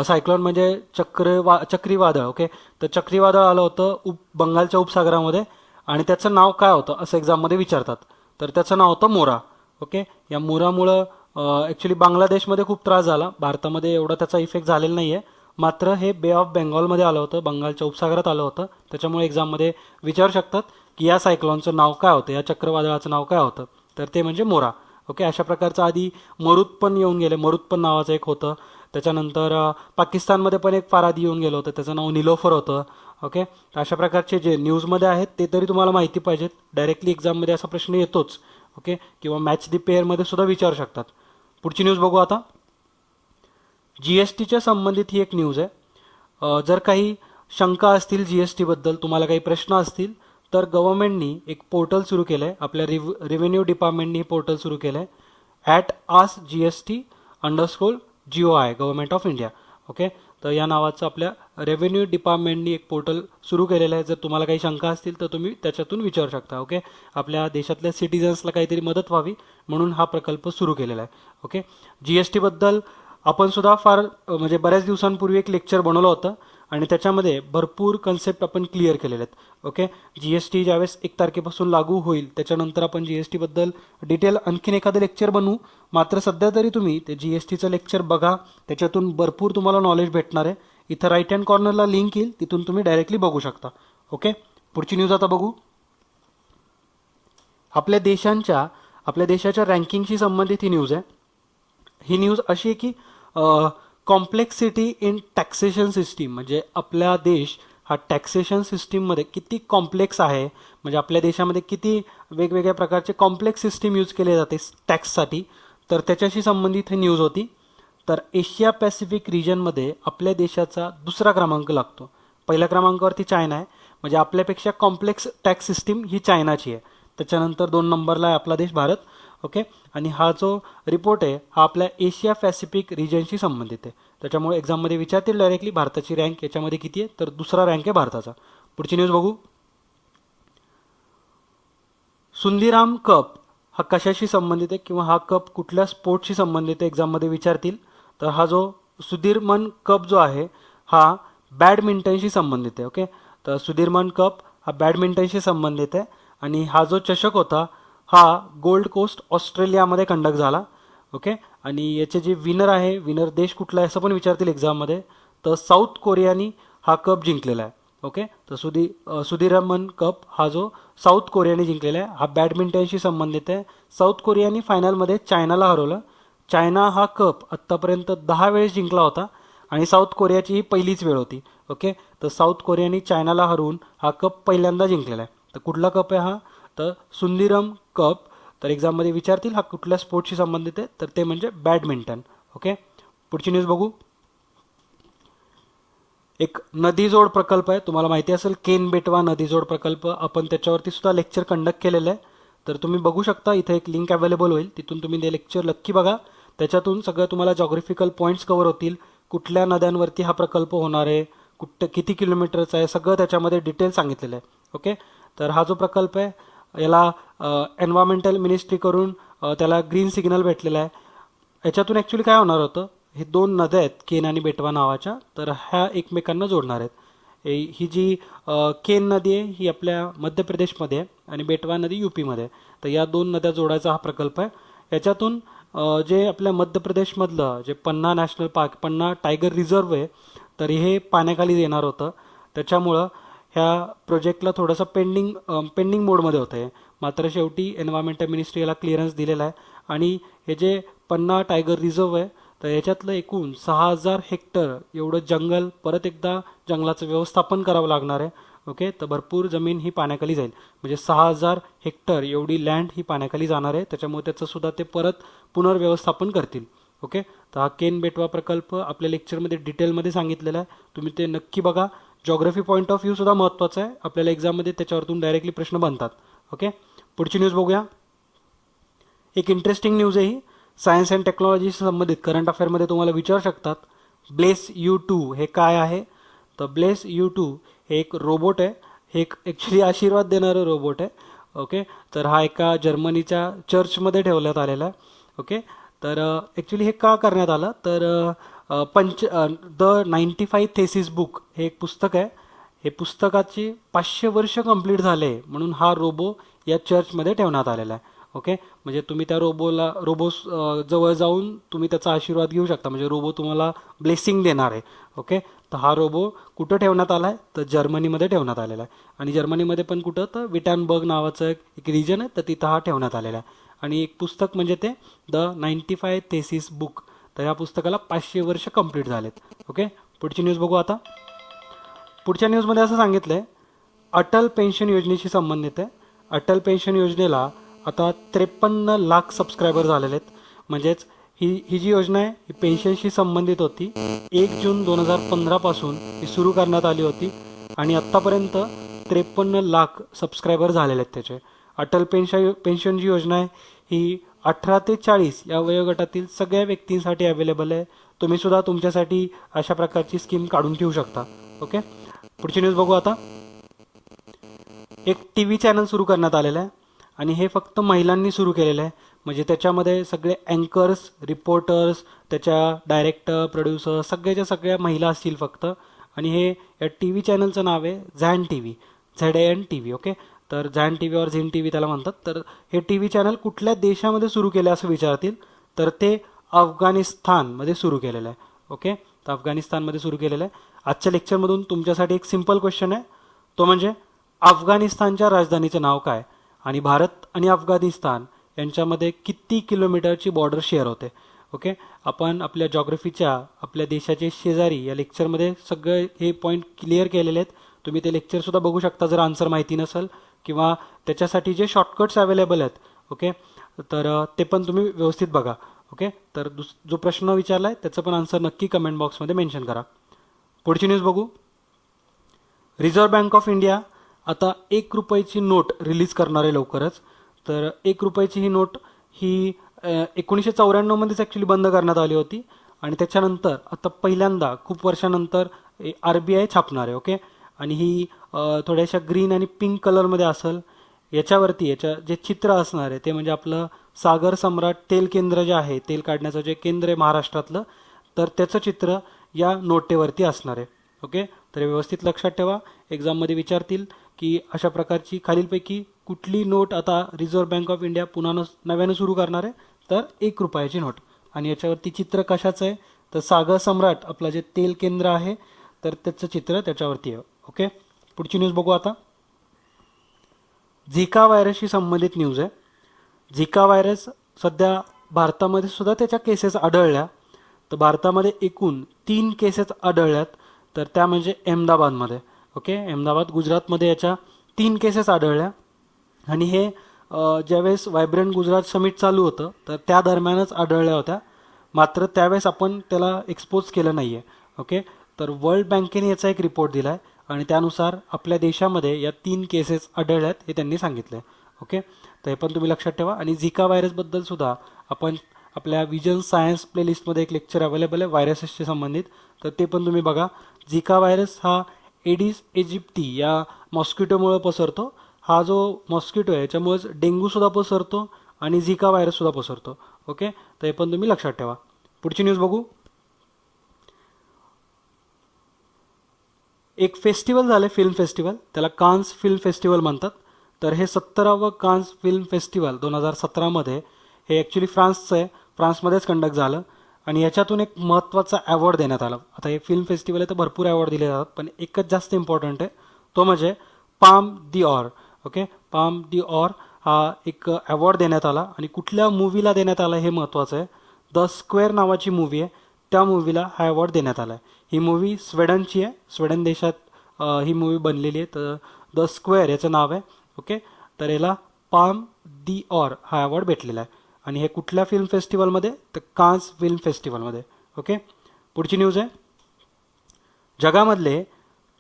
सायक्लॉन म्हणजे चक्रीवादळ. ओके, तर चक्रीवादळ आलं होतं बंगालच्या उपसागरामध्ये आणि त्याचं नाव काय होतं असं एक्झाममध्ये विचारतात. तर त्याचं नाव होतं मोरा. ओके, या मोरामुळं ॲक्च्युली बांगलादेशमध्ये खूप त्रास झाला. भारतामध्ये एवढा त्याचा इफेक्ट झालेला नाही आहे. मात्र हे बे ऑफ बेंगॉलमध्ये आलं होतं, बंगालच्या उपसागरात आलं होतं. त्याच्यामुळे एक्झाममध्ये विचारू शकतात की या सायक्लॉनचं नाव काय होतं, या चक्रीवादळाचं नाव काय होतं, तर ते म्हणजे मोरा. ओके, अशा प्रकारचं आधी मरुतपण येऊन गेले. मरुतपण नावाचं एक होतं. त्याच्यानंतर पाकिस्तानमध्ये पण एक फार आधी येऊन गेलं होतं, त्याचं नाव निलोफर होतं. ओके, तर अशा प्रकारचे जे न्यूजमध्ये आहेत ते तरी तुम्हाला माहिती पाहिजेत. डायरेक्टली एक्झाममध्ये असा प्रश्न येतोच. ओके, किंवा मॅच दी पेअरमध्ये सुद्धा विचारू शकतात. पुढची न्यूज बघू आता. GSTच्या संबंधित ही एक न्यूज आहे. जर काही शंका असतील GSTबद्दल, तुम्हाला काही प्रश्न असतील तर गव्हर्नमेंटनी एक पोर्टल सुरू केलं आहे. आपल्या रेव्हेन्यू डिपार्टमेंटनी हे पोर्टल सुरू केलं आहे @AskGST_GOI government of India. Okay, तर या नावाचं आपल्या रेव्हेन्यू डिपार्टमेंटनी एक पोर्टल सुरू केलेलं आहे. जर तुम्हाला काही शंका असतील तर तुम्ही त्याच्यातून विचारू शकता. ओके, आपल्या देशातल्या सिटिझन्सला काहीतरी मदत व्हावी म्हणून हा प्रकल्प सुरू केलेला आहे. ओके, GSTबद्दल आपण सुद्धा फार म्हणजे बऱ्याच दिवसांपूर्वी एक लेक्चर बनवलं होतं आणि त्याच्यामध्ये भरपूर कन्सेप्ट आपण क्लिअर केलेले आहेत. ओके, GST ज्यावेळेस 1 तारखेपासून लागू होईल त्याच्यानंतर आपण GSTबद्दल डिटेल आणखीन एखादं लेक्चर बनवू. मात्र सध्या तरी तुम्ही ते GSTचं लेक्चर बघा, त्याच्यातून भरपूर तुम्हाला नॉलेज भेटणार आहे. इथं राईट हँड कॉर्नरला लिंक येईल, तिथून तुम्ही डायरेक्टली बघू शकता. ओके, पुढची न्यूज आता बघू. आपल्या देशाच्या रँकिंगशी संबंधित ही न्यूज आहे. ही न्यूज अशी आहे की कॉम्प्लेक्सिटी इन टॅक्सेशन सिस्टीम, म्हणजे आपला देश हा टॅक्सेशन सिस्टीममध्ये किती कॉम्प्लेक्स आहे, म्हणजे आपल्या देशामध्ये किती वेगवेगळ्या प्रकारचे कॉम्प्लेक्स सिस्टीम यूज केले जाते टॅक्ससाठी, तर त्याच्याशी संबंधित ही न्यूज होती. तर एशिया पॅसिफिक रिजनमध्ये आपल्या देशाचा 2रा क्रमांक लागतो. पहिल्या क्रमांकावरती चायना आहे, म्हणजे आपल्यापेक्षा कॉम्प्लेक्स टॅक्स सिस्टीम ही चायनाची आहे. त्याच्यानंतर 2 नंबरला आहे आपला देश भारत. ओके, आणि हा जो रिपोर्ट आहे हा आपल्या एशिया पॅसिफिक रिजनशी संबंधित आहे. त्याच्यामुळे एक्झाममध्ये विचारतील डायरेक्टली भारताची रँक याच्यामध्ये किती आहे, तर 2रा रँक आहे भारताचा. पुढची न्यूज बघू. सुंदीराम कप हा कशाशी संबंधित आहे किंवा हा कप कुठल्या स्पोर्टशी संबंधित आहे एक्झाममध्ये विचारतील. तर हा जो सुधीरमन कप जो आहे हा बॅडमिंटनशी संबंधित आहे. ओके, तर सुधीरमन कप हा बॅडमिंटनशी संबंधित आहे आणि हा जो चषक होता हा गोल्ड कोस्ट ऑस्ट्रेलियामध्ये कंडक्ट झाला. ओके, आणि याचे जे विनर आहे, विनर देश कुठला आहे असं पण विचारतील एक्झाममध्ये, तर साऊथ कोरियानी हा कप जिंकलेला आहे. ओके, तर सुधीरमन कप हा जो साऊथ कोरियाने जिंकलेला आहे हा बॅडमिंटनशी संबंधित आहे. साऊथ कोरियानी फायनलमध्ये चायनाला हरवलं. चायना हा कप आत्तापर्यंत 10 वेळेस जिंकला होता आणि साऊथ कोरियाची ही पहिलीच वेळ होती. ओके, तर साऊथ कोरियानी चायनाला हरवून हा कप पहिल्यांदा जिंकलेला आहे. तर कुठला कप आहे हा, तर सुंदीरम कप. तर एक्झाममध्ये विचारतील हा कुठल्या स्पोर्ट्सशी संबंधित आहे, तर ते म्हणजे बॅडमिंटन. ओके, पुढची न्यूज बघू. एक नदीजोड प्रकल्प आहे, तुम्हाला माहिती असेल केन बेटवा नदीजोड प्रकल्प, आपण त्याच्यावरती सुद्धा लेक्चर कंडक्ट केलेलं आहे. तर तुम्ही बघू शकता, इथे एक लिंक अवेलेबल होईल, तिथून तुम्ही ते लेक्चर नक्की बघा. त्याच्यातून सगळं तुम्हाला जॉग्राफिकल पॉईंट्स कव्हर होतील, कुठल्या नद्यांवरती हा प्रकल्प होणार आहे, किती किलोमीटरचा आहे, सगळं त्याच्यामध्ये डिटेल सांगितलेलं आहे. ओके, तर हा जो प्रकल्प आहे याला एन्व्हायरमेंटल मिनिस्ट्री करून त्याला ग्रीन सिग्नल भेटलेला आहे. याच्यातून ॲक्च्युली काय होणार होतं, हे दोन नद्या आहेत केन आणि बेटवा नावाच्या, तर ह्या एकमेकांना जोडणार आहेत. ही जी केन नदी आहे ही आपल्या मध्य प्रदेशमध्ये आहे आणि बेटवा नदी यूपीमध्ये आहे. तर या दोन नद्या जोडायचा हा प्रकल्प आहे. याच्यातून जे आपल्या मध्य प्रदेशमधलं जे पन्ना नॅशनल पार्क, पन्ना टायगर रिझर्व आहे, तर हे पाण्याखाली येणार होतं. त्याच्यामुळं ह्या प्रोजेक्टला थोडंसं पेंडिंग मोडमध्ये होतं आहे. मात्र शेवटी एन्व्हायरमेंटल मिनिस्ट्री याला क्लिअरन्स दिलेला आहे आणि हे जे पन्ना टायगर रिझर्व आहे, तर याच्यातलं एकूण 6,000 हेक्टर एवढं जंगल परत एकदा जंगलाचं व्यवस्थापन करावं लागणार आहे. ओके, तर भरपूर जमीन ही पाण्याखाली जाईल, म्हणजे 6,000 हेक्टर एवढी लँड ही पाण्याखाली जाणार आहे. त्याच्यामुळे त्याचं सुद्धा ते परत पुनर्व्यवस्थापन करतील. ओके, तर हा केन बेटवा प्रकल्प आपल्या लेक्चरमध्ये डिटेलमध्ये सांगितलेला आहे, तुम्ही ते नक्की बघा. जॉग्राफी पॉईंट ऑफ व्ह्यू सुद्धा महत्त्वाचं आहे, आपल्याला एक्झाममध्ये त्याच्यावरतून डायरेक्टली प्रश्न बनतात. ओके, पुढची न्यूज बघूया. एक इंटरेस्टिंग न्यूज आहे ही, सायन्स अँड टेक्नॉलॉजीशी संबंधित करंट अफेअरमध्ये तुम्हाला विचारू शकतात. ब्लेस U2 हे काय आहे, तर ब्लेस U2 हे एक रोबोट आहे, हे एक ॲक्च्युली आशीर्वाद देणारं रोबोट आहे. ओके, तर हा एका जर्मनीच्या चर्चमध्ये ठेवण्यात आलेला आहे. ओके, तर ॲक्च्युली हे का करण्यात आलं, तर द 95 थेसिस बुक हे एक पुस्तक आहे, हे पुस्तकाची 500 वर्ष कंप्लीट झाले म्हणून हा रोबो या चर्चमध्ये ठेवण्यात आलेला आहे. ओके, म्हणजे तुम्ही त्या रोबो जवळ जाऊन तुम्ही त्याचा आशीर्वाद घेऊ शकता, म्हणजे रोबो तुम्हाला ब्लेसिंग देणार आहे. ओके, तर हा रोबो कुठं ठेवण्यात आला आहे, तर जर्मनीमध्ये ठेवण्यात आलेला आहे. आणि जर्मनीमध्ये पण कुठं, तर विटॅनबर्ग नावाचं एक रिजन आहे, तर तिथं हा ठेवण्यात आलेला आहे. आणि एक पुस्तक म्हणजे ते द 95 थेसिस बुक, तर या पुस्तकाला 500 वर्ष कंप्लीट झालेत. ओके, पुढची न्यूज बघू आता. पुढच्या न्यूजमध्ये असं सांगितलं आहे, अटल पेन्शन योजनेशी संबंधित आहे. अटल पेन्शन योजनेला आता 53 लाख सबस्क्रायबर झालेले आहेत. म्हणजेच ही जी योजना आहे ही पेन्शनशी संबंधित होती. 1 जून 2015 पासून ही सुरू करण्यात आली होती आणि आत्तापर्यंत 53 लाख सबस्क्रायबर झालेले आहेत त्याचे. अटल पेन्शन जी योजना आहे ही 18 ते 40 या वयोगटातील सगळ्या व्यक्तींसाठी अवेलेबल आहे. तुम्ही सुद्धा तुमच्यासाठी अशा प्रकारची स्कीम काढून ठेवू शकता. ओके, पुढची न्यूज बघू आता. एक TV चॅनल सुरू करण्यात आलेलं आहे आणि हे फक्त महिलांनी सुरू केलेलं आहे. म्हणजे त्याच्यामध्ये सगळे अँकर्स, रिपोर्टर्स, त्याच्या डायरेक्टर, प्रोड्युसर सगळ्याच्या सगळ्या महिला असतील फक्त. आणि हे या TV चॅनलचं नाव आहे Zen TV, ZAN TV. Okay, तर झॅन TV और झिन TV त्याला म्हणतात. तर हे TV चॅनल कुठल्या देशामध्ये सुरू केलं असं विचारतील, तर ते अफगाणिस्तानमध्ये सुरू केलेलं आहे. ओके, तर अफगाणिस्तानमध्ये सुरू केलेलं आहे. आजच्या लेक्चरमधून तुमच्यासाठी एक सिंपल क्वेश्चन आहे, तो म्हणजे अफगाणिस्तानच्या राजधानीचं नाव काय आणि भारत आणि अफगाणिस्तान यांच्यामध्ये किती किलोमीटरची बॉर्डर शेअर होते. ओके, आपण आपल्या जॉग्रफीच्या आपल्या देशाचे शेजारी या लेक्चरमध्ये सगळे हे पॉईंट क्लिअर केलेले आहेत. तुम्ही ते लेक्चरसुद्धा बघू शकता जर आन्सर माहिती नसेल, किंवा त्याच्यासाठी जे शॉर्टकट्स अवेलेबल आहेत. ओके, तर ते पण तुम्ही व्यवस्थित बघा. ओके, तर जो प्रश्न विचारला आहे त्याचं पण आन्सर नक्की कमेंट बॉक्समध्ये मेन्शन करा. पुढची न्यूज बघू. रिझर्व्ह बँक ऑफ इंडिया आता 1 रुपयाची नोट रिलीज करणार आहे लवकरच. तर 1 रुपयाची ही नोट ही 1994मध्येच ॲक्च्युली बंद करण्यात आली होती आणि त्याच्यानंतर आता पहिल्यांदा खूप वर्षानंतर RBI छापणार आहे. ओके, आणि ही थोड्याशा ग्रीन आणि पिंक कलरमध्ये असेल. याच्यावरती जे चित्र असणार आहे ते म्हणजे आपलं सागर सम्राट तेल केंद्र जे आहे, तेल काढण्याचं जे केंद्र आहे महाराष्ट्रातलं, तर त्याचं चित्र या नोटेवरती असणार आहे. ओके, तर व्यवस्थित लक्षात ठेवा, एक्झाममध्ये विचारतील की अशा प्रकारची खालीलपैकी कुठली नोट आता रिझर्व्ह बँक ऑफ इंडिया पुन्हा नव्यानं सुरू करणार आहे, तर 1 रुपयाची नोट. आणि याच्यावरती चित्र कशाचं आहे, तर सागर सम्राट आपलं जे तेल केंद्र आहे तर त्याचं चित्र त्याच्यावरती आहे. ओके, पुढची न्यूज बघू आता. झिका व्हायरसशी संबंधित न्यूज आहे. झिका व्हायरस सध्या भारतामध्ये सुद्धा त्याच्या केसेस आढळल्या. तर भारतामध्ये एकूण 3 केसेस आढळल्यात, तर त्या म्हणजे अहमदाबादमध्ये. ओके, अहमदाबाद गुजरातमध्ये याच्या 3 केसेस आढळल्या. आणि हे ज्यावेळेस व्हायब्रंट गुजरात समिट चालू होतं तर त्या दरम्यानच आढळल्या होत्या, मात्र त्यावेळेस आपण त्याला एक्सपोज केलं नाही आहे. ओके, तर वर्ल्ड बँकेने याचा एक रिपोर्ट दिला आहे आणि त्यानुसार आपल्या देशामध्ये या 3 केसेस आढळल्यात हे त्यांनी सांगितलं आहे. ओके, तर हे पण तुम्ही लक्षात ठेवा. आणि झिका व्हायरसबद्दल सुद्धा आपण आपल्या विजन सायन्स प्लेलिस्टमध्ये एक लेक्चर अवेलेबल आहे व्हायरसेसशी संबंधित, तर ते पण तुम्ही बघा. झिका व्हायरस हा एडिस इजिप्ती या मॉस्किटोमुळे पसरतो. हा जो मॉस्किटो आहे याच्यामुळेच डेंग्यूसुद्धा पसरतो आणि झिका व्हायरससुद्धा पसरतो. ओके, तर हे पण तुम्ही लक्षात ठेवा. पुढची न्यूज बघू. एक फेस्टिवल झालं फिल्म फेस्टिवल, त्याला कान्स फिल्म फेस्टिवल म्हणतात. तर हे 17वं कान्स फिल्म फेस्टिवल 2017मध्ये हे ॲक्च्युली फ्रान्सचं आहे, फ्रान्समध्येच कंडक्ट झालं. आणि याच्यातून एक महत्त्वाचा अवॉर्ड देण्यात आला. आता हे फिल्म फेस्टिवल आहे तर भरपूर अवॉर्ड दिले जातात, पण एकच जास्त इम्पॉर्टंट आहे, तो म्हणजे palm the or. Okay, palm the or हा एक अवॉर्ड देण्यात आला. आणि कुठल्या मूवीला देण्यात आला हे महत्त्वाचं आहे. द स्क्वेअर नावाची मूवी आहे, त्या मूवीला हा अवॉर्ड देण्यात आला आहे. ही मूवी स्वीडनची आहे, स्वीडन देशात ही मूवी बनलेली आहे. तर द स्क्वेअर याचं नाव आहे. ओके, तर याला पाम दी ऑर हा अवॉर्ड भेटलेला आहे. आणि हे कुठल्या फिल्म फेस्टिवलमध्ये, तर कान्स फिल्म फेस्टिवलमध्ये. ओके, पुढची न्यूज आहे. जगामधले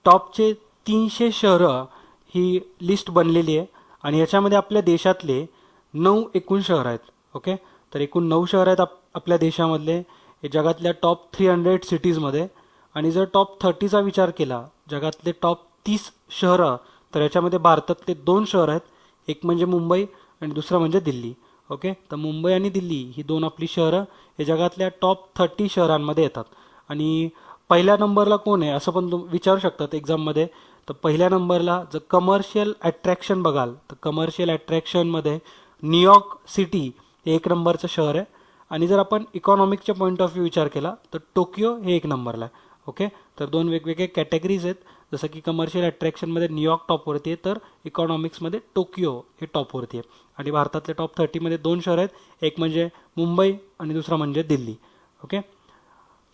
टॉपचे 300 शहरं ही लिस्ट बनलेली आहे आणि याच्यामध्ये आपल्या देशातले 9 एकूण शहर आहेत. ओके, तर एकूण 9 शहर आहेत आपल्या देशामधले हे जगातल्या टॉप 300 सिटीजमध्ये. आणि जर टॉप 30चा विचार केला, जगातले टॉप 30 शहरं, तर याच्यामध्ये भारतातले 2 शहर आहेत, एक म्हणजे मुंबई आणि दुसरं म्हणजे दिल्ली. ओके, तर मुंबई आणि दिल्ली ही 2 आपली शहरं हे जगातल्या टॉप 30 शहरांमध्ये येतात. आणि पहिल्या नंबरला कोण आहे असं पण विचारू शकतात एक्झाममध्ये. तर पहिल्या नंबरला जर कमर्शियल अट्रॅक्शन बघाल तर कमर्शियल अट्रॅक्शनमध्ये न्यूयॉर्क सिटी हे 1 नंबरचं शहर आहे. आणि जर आपण इकॉनॉमिकच्या पॉईंट ऑफ व्ह्यू विचार केला तर टोकियो हे 1 नंबरला आहे. ओके, तर 2 वेगवेगळे कॅटेगरीज आहेत, जसं की कमर्शियल अट्रॅक्शनमध्ये न्यूयॉर्क टॉपवरती आहे, तर इकॉनॉमिक्समध्ये टोकियो हे टॉपवरती आहे. आणि भारतातले टॉप 30मध्ये 2 शहर आहेत, एक म्हणजे मुंबई आणि दुसरा म्हणजे दिल्ली. ओके,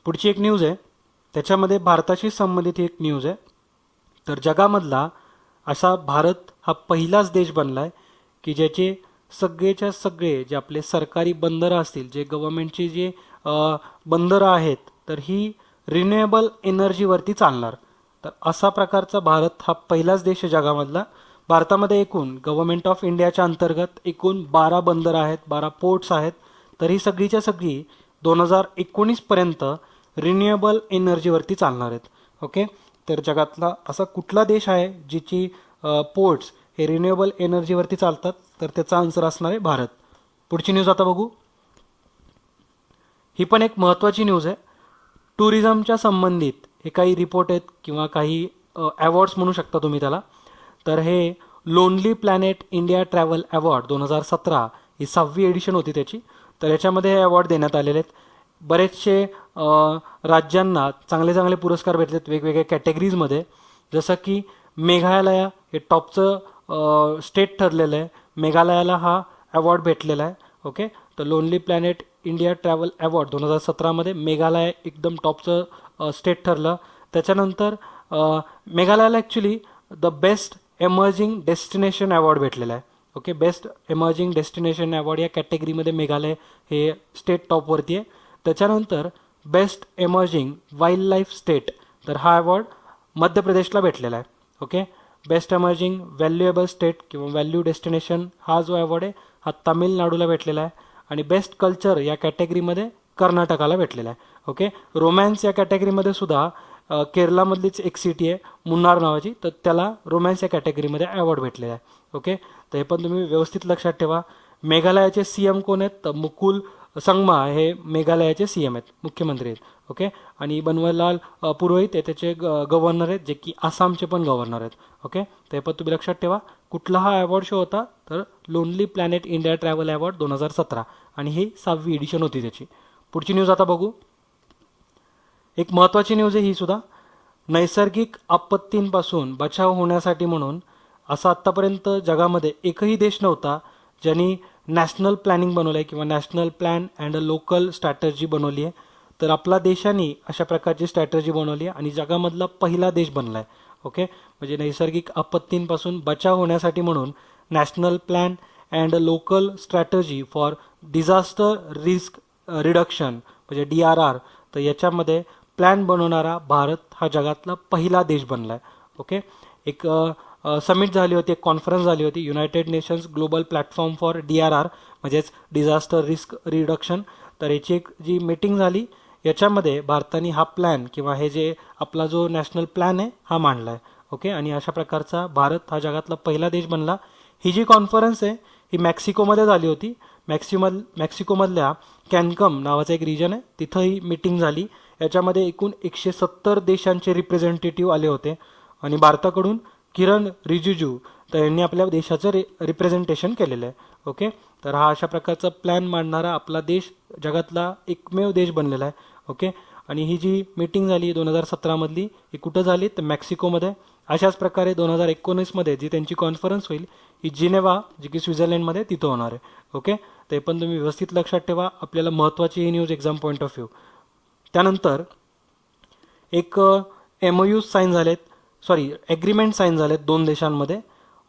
पुढची एक न्यूज आहे, त्याच्यामध्ये भारताशी संबंधित एक न्यूज आहे. तर जगामधला असा भारत हा पहिलाच देश बनला आहे की ज्याचे सगळेच्या सगळे जे आपले सरकारी बंदरं असतील, जे गव्हर्नमेंटची जे बंदरं आहेत, तर ही रिन्युएबल एनर्जीवरती चालणार. तर असा प्रकारचा भारत हा पहिलाच देश आहे जगामधला. भारतामध्ये एकूण गव्हर्नमेंट ऑफ इंडियाच्या अंतर्गत एकूण 12 बंदरं आहेत, 12 पोर्ट्स आहेत. तर ही सगळीच्या सगळी 2019पर्यंत रिन्युएबल एनर्जीवरती चालणार आहेत. ओके, तर जगातला असा कुठला देश आहे जिची पोर्ट्स हे रिन्युएबल एनर्जीवरती चालतात, तर त्याचा आन्सर असणार आहे भारत. पुढची न्यूज आता बघू. ही पण एक महत्त्वाची न्यूज आहे. टुरिझमच्या संबंधित हे काही रिपोर्ट आहेत किंवा काही अवॉर्ड्स म्हणू शकता तुम्ही त्याला. तर हे lonely planet India travel award 2017 ही 6वी एडिशन होती त्याची. तर याच्यामध्ये हे अवॉर्ड देण्यात आलेले आहेत. बरेचसे राज्यांना चांगले चांगले पुरस्कार भेटलेत वेगवेगळ्या कॅटेगरीजमध्ये, जसं की मेघालया हे टॉपचं स्टेट ठरलेलं आहे. मेघालयाला हा अवॉर्ड भेटलेला आहे. ओके, तर lonely planet India travel award 2017मध्ये मेघालय एकदम टॉपचं स्टेट ठरलं. त्याच्यानंतर मेघालयाला actually the best emerging destination award भेटलेला आहे. Okay, best emerging destination award या कॅटेगरीमध्ये मेघालय हे स्टेट टॉपवरती आहे. त्याच्यानंतर best emerging wildlife state, तर हा अवॉर्ड मध्य प्रदेशला भेटलेला आहे. Okay, best emerging valuable state किंवा व्हॅल्यू डेस्टिनेशन हा जो अवॉर्ड आहे हा तामिळनाडूला भेटलेला आहे. आणि बेस्ट कल्चर या कॅटेगरीमध्ये कर्नाटकाला भेटलेला आहे. ओके, रोमॅन्स या कॅटेगरीमध्ये सुद्धा केरळमधलीच एक सिटी आहे मुन्नार नावाची, तर त्याला रोमॅन्स या कॅटेगरीमध्ये अवॉर्ड भेटलेला आहे. ओके, तर हे पण तुम्ही व्यवस्थित लक्षात ठेवा. मेघालयाचे CM कोण आहेत, तर मुकुल संगमा हे मेघालयाचे CM आहेत, मुख्यमंत्री आहेत. ओके. आणि बनवारीलाल पुरोहित हे त्याचे गव्हर्नर आहेत, जे की आसामचे पण गव्हर्नर आहेत. ओके. ते पण तुम्ही लक्षात ठेवा. कुठला हा अवॉर्ड शो होता, तर lonely planet India travel award 2017, आणि ही 6वी एडिशन होती त्याची. पुढची न्यूज आता बघू. एक महत्त्वाची न्यूज आहे ही सुद्धा. नैसर्गिक आपत्तींपासून बचाव होण्यासाठी म्हणून असा आत्तापर्यंत जगामध्ये एकही देश नव्हता ज्यांनी नॅशनल प्लॅनिंग बनवलं आहे किंवा national plan and a local strategy बनवली आहे. तर आपला देशाने अशा प्रकारची स्ट्रॅटर्जी बनवली आहे आणि जगामधला पहिला देश बनला आहे. ओके. म्हणजे नैसर्गिक आपत्तींपासून बचाव होण्यासाठी म्हणून national plan and local strategy for disaster risk reduction म्हणजे DRR. तर याच्यामध्ये प्लॅन बनवणारा भारत हा जगातला पहिला देश बनला आहे. ओके. एक समिट झाली होती, एक कॉन्फरन्स झाली होती, United nations global platform for DRR म्हणजेच डिझास्टर रिस्क रिडक्शन. तर याची एक जी मीटिंग झाली, याच्यामध्ये भारताने हा प्लॅन किंवा हे जे आपला जो नॅशनल प्लॅन आहे हा मांडला आहे. ओके. आणि अशा प्रकारचा भारत हा जगातला पहिला देश बनला. ही जी कॉन्फरन्स आहे ही मेक्सिकोमध्ये झाली होती. मेक्सिकोमधल्या कॅनकम नावाचा एक रिजन आहे, तिथं ही मीटिंग झाली. याच्यामध्ये एकूण 170 देशांचे रिप्रेझेंटेटिव्ह आले होते आणि भारताकडून किरण रिजिजू तर यांनी आपल्या देशाचं रिप्रेझेंटेशन केलेलं आहे. ओके. तर हा अशा प्रकारचा प्लॅन मांडणारा आपला देश जगातला एकमेव देश बनलेला आहे. ओके. आणि ही जी मीटिंग झाली 2017मधली ही कुठं झाली, तर मेक्सिकोमध्ये. अशाच प्रकारे 2019मध्ये जी त्यांची कॉन्फरन्स होईल ही जिनेवा, जी की स्वित्झर्लंडमध्ये, तिथं होणार आहे. ओके. ते पण तुम्ही व्यवस्थित लक्षात ठेवा. आपल्याला महत्त्वाची ही news exam point of view. त्यानंतर एक MOU साईन झालेत, ॲग्रीमेंट साईन झालेत दोन देशांमध्ये.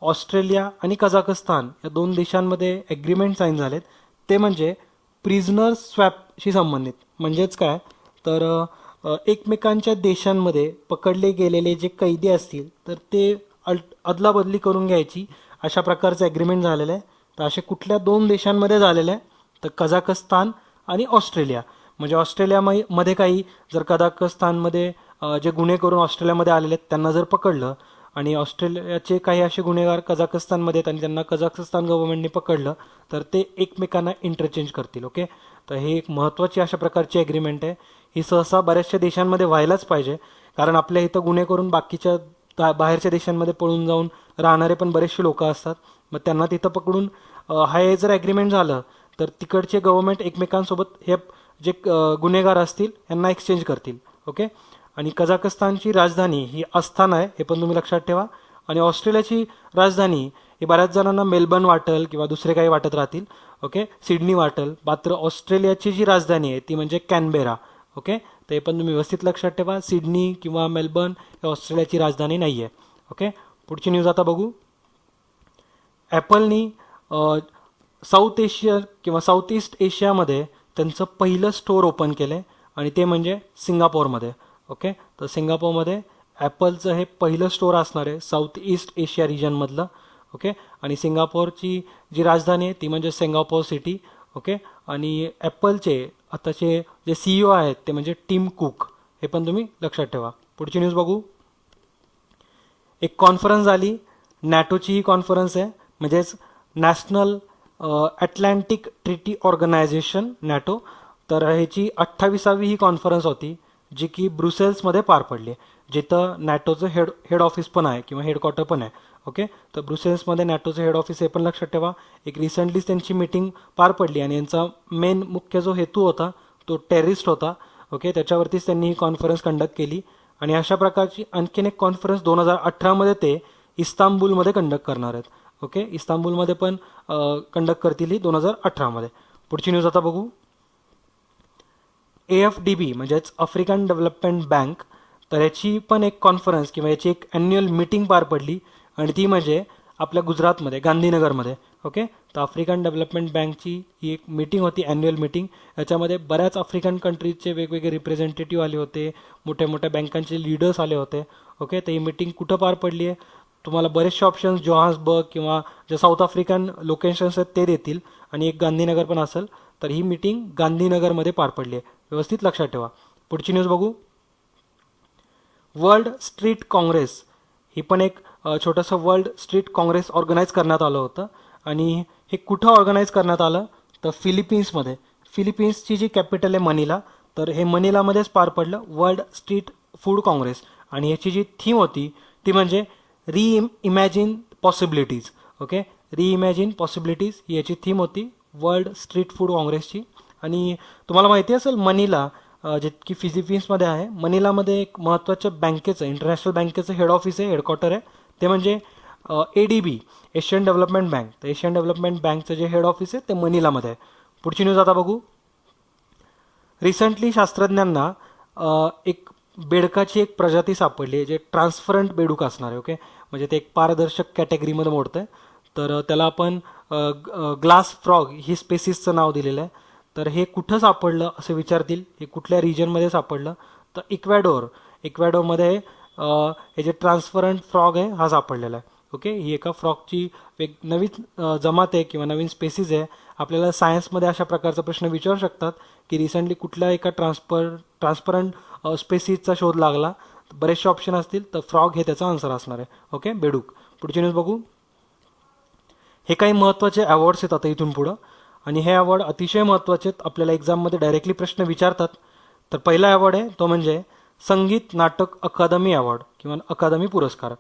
ऑस्ट्रेलिया आणि कझाकस्तान या दोन देशांमध्ये ॲग्रीमेंट साईन झालेत. ते म्हणजे प्रिझनर स्वॅपशी संबंधित. म्हणजेच काय, तर एकमेकांच्या देशांमध्ये पकडले गेलेले जे कैदी असतील तर ते अदलाबदली करून घ्यायची, अशा प्रकारचं ॲग्रीमेंट झालेलं आहे. तर असे कुठल्या दोन देशांमध्ये झालेलं आहे, तर कझाकस्तान आणि ऑस्ट्रेलिया. म्हणजे ऑस्ट्रेलियामध्ये काही जर कझाकस्तानमध्ये जे गुन्हे करून ऑस्ट्रेलियामध्ये आलेले आहेत त्यांना जर पकडलं आणि ऑस्ट्रेलियाचे काही असे गुन्हेगार कझाकस्तानमध्ये आहेत आणि त्यांना कझाकस्तान गव्हर्नमेंटने पकडलं, तर ते एकमेकांना इंटरचेंज करतील. ओके. तर हे एक महत्त्वाची अशा प्रकारची ॲग्रीमेंट आहे. ही सहसा बऱ्याचशा देशांमध्ये व्हायलाच पाहिजे, कारण आपल्या इथं गुन्हे करून बाकीच्या बाहेरच्या देशांमध्ये पळून जाऊन राहणारे पण बरेचसे लोक असतात. मग त्यांना तिथं पकडून हे जर ॲग्रीमेंट झालं तर तिकडचे गव्हर्नमेंट एकमेकांसोबत हे जे गुन्हेगार असतील यांना एक्सचेंज करतील. ओके. आणि कझाकस्तानची राजधानी ही अस्ताना आहे, हे पण तुम्ही लक्षात ठेवा. आणि ऑस्ट्रेलियाची राजधानी ही बऱ्याच जणांना मेलबर्न वाटेल किंवा दुसरे काही वाटत राहतील. ओके. सिडनी वाटेल. मात्र ऑस्ट्रेलियाची जी राजधानी आहे ती म्हणजे कॅनबेरा. ओके. ते पण तुम्ही व्यवस्थित लक्षात ठेवा. सिडनी किंवा मेलबर्न हे ऑस्ट्रेलियाची राजधानी नाही आहे. ओके. पुढची न्यूज आता बघू. ॲपलनी साऊथ एशिया किंवा साऊथ ईस्ट एशियामध्ये त्यांचं पहिलं स्टोअर ओपन केलं आहे आणि ते म्हणजे सिंगापोरमध्ये. ओके. तर सिंगापोरमध्ये ॲपलचं हे पहिलं स्टोअर असणार आहे साऊथ ईस्ट एशिया रिजनमधलं. ओके. आणि सिंगापोरची जी राजधानी आहे ती म्हणजे सिंगापोर सिटी. ओके. आणि ॲपलचे आताचे जे CEO आहेत ते म्हणजे टिम कुक, हे पण तुम्ही लक्षात ठेवा. पुढची न्यूज बघू. एक कॉन्फरन्स झाली, नॅटोची ही कॉन्फरन्स आहे, म्हणजेच national Atlantic treaty organization NATO. तर ह्याची 28वी ही कॉन्फरन्स होती, जी की ब्रुसेल्समध्ये पार पडली आहे, जिथं नॅटोचं हेड ऑफिस पण आहे किंवा हेडक्वार्टर पण आहे. ओके. तर ब्रुसेल्समध्ये नॅटोचं हेड ऑफिस हे पण लक्षात ठेवा. एक रिसेंटलीच त्यांची मीटिंग पार पडली आणि यांचा मेन मुख्य जो हेतू होता तो टेररिस्ट होता. ओके. त्याच्यावरतीच त्यांनी ही कॉन्फरन्स कंडक्ट केली. आणि अशा प्रकारची आणखीन एक कॉन्फरन्स 2018मध्ये ते इस्तांबूलमध्ये कंडक्ट करणार आहेत. ओके. इस्तांबूलमध्ये पण कंडक्ट करतील ही 2018मध्ये. पुढची न्यूज आता बघू. AFDB म्हणजेच आफ्रिकन डेव्हलपमेंट बँक, तर याची पण एक कॉन्फरन्स किंवा याची एक ॲन्युअल मीटिंग पार पडली आणि ती म्हणजे आपल्या गुजरातमध्ये गांधीनगरमध्ये. ओके. तर आफ्रिकन डेव्हलपमेंट बँकची ही एक मीटिंग होती, ॲन्युअल मीटिंग. याच्यामध्ये बऱ्याच आफ्रिकन कंट्रीजचे वेगवेगळे रिप्रेझेंटेटिव्ह आले होते, मोठ्या मोठ्या बँकांचे लीडर्स आले होते. ओके. तर ही मीटिंग कुठं पार पडली आहे, तुम्हाला बरेचसे ऑप्शन्स जोहान्सबर्ग किंवा जे साऊथ आफ्रिकन लोकेशन्स आहेत ते देतील आणि एक गांधीनगर पण असेल. तर ही मीटिंग गांधीनगरमध्ये पार पडली आहे, व्यवस्थित लक्षात ठेवा. पुढची न्यूज बघू. वर्ल्ड स्ट्रीट काँग्रेस, ही पण एक छोटंसं वर्ल्ड स्ट्रीट काँग्रेस ऑर्गनाईज करण्यात आलं होतं. आणि हे कुठं ऑर्गनाईज करण्यात आलं, तर फिलिपिन्समध्ये. फिलिपिन्सची जी कॅपिटल आहे मनिला, तर हे मनिलामध्येच पार पडलं, वर्ल्ड स्ट्रीट फूड काँग्रेस. आणि याची जी थीम होती ती म्हणजे imagine possibilities. Okay, imagine possibilities ही याची थीम होती वर्ल्ड स्ट्रीट फूड काँग्रेसची. आणि तुम्हाला माहिती असेल मनिला जे की फिलिपिन्समध्ये आहे, मनिलामध्ये एक महत्त्वाच्या बँकेचं, इंटरनॅशनल बँकेचं हेड ऑफिस आहे, हेडक्वार्टर आहे, ते म्हणजे ADB, एशियन डेव्हलपमेंट बँक. तर एशियन डेव्हलपमेंट बँकचं जे हेड ऑफिस आहे ते मनिलामध्ये आहे. पुढची न्यूज आता बघू. रिसेंटली शास्त्रज्ञांना एक बेडकाची एक प्रजाती सापडली आहे जे ट्रान्सफरंट बेडूक असणार आहे. ओके, म्हणजे ते एक पारदर्शक कॅटेगरीमध्ये मोडतं आहे. तर त्याला आपण ग्लास फ्रॉग ही स्पेसिसचं नाव दिलेलं आहे. तर हे कुठं सापडलं असं विचारतील, हे कुठल्या रिजनमध्ये सापडलं, तर इक्वॅडोरमध्ये हे जे ट्रान्सफरंट फ्रॉग आहे हा सापडलेला आहे. ओके, ही एका फ्रॉगची एक नवीन जमात आहे किंवा नवीन स्पेसिस आहे. आपल्याला सायन्समध्ये अशा प्रकारचा प्रश्न विचारू शकतात की रिसेंटली कुठल्या एका ट्रान्सपरंट स्पेसिसचा शोध लागला. बरेचसे ऑप्शन असतील, तर फ्रॉग हे त्याचा आन्सर असणार आहे. ओके, बेडूक. पुढची न्यूज बघू. हे काही महत्त्वाचे अवॉर्ड्स आहेत आता इथून पुढं, आणि हे अवॉर्ड अतिशय महत्त्वाचे आहेत, आपल्याला एक्झाममध्ये डायरेक्टली प्रश्न विचारतात. तर पहिला अवॉर्ड आहे तो म्हणजे संगीत नाटक अकादमी अवॉर्ड किंवा अकादमी पुरस्कार.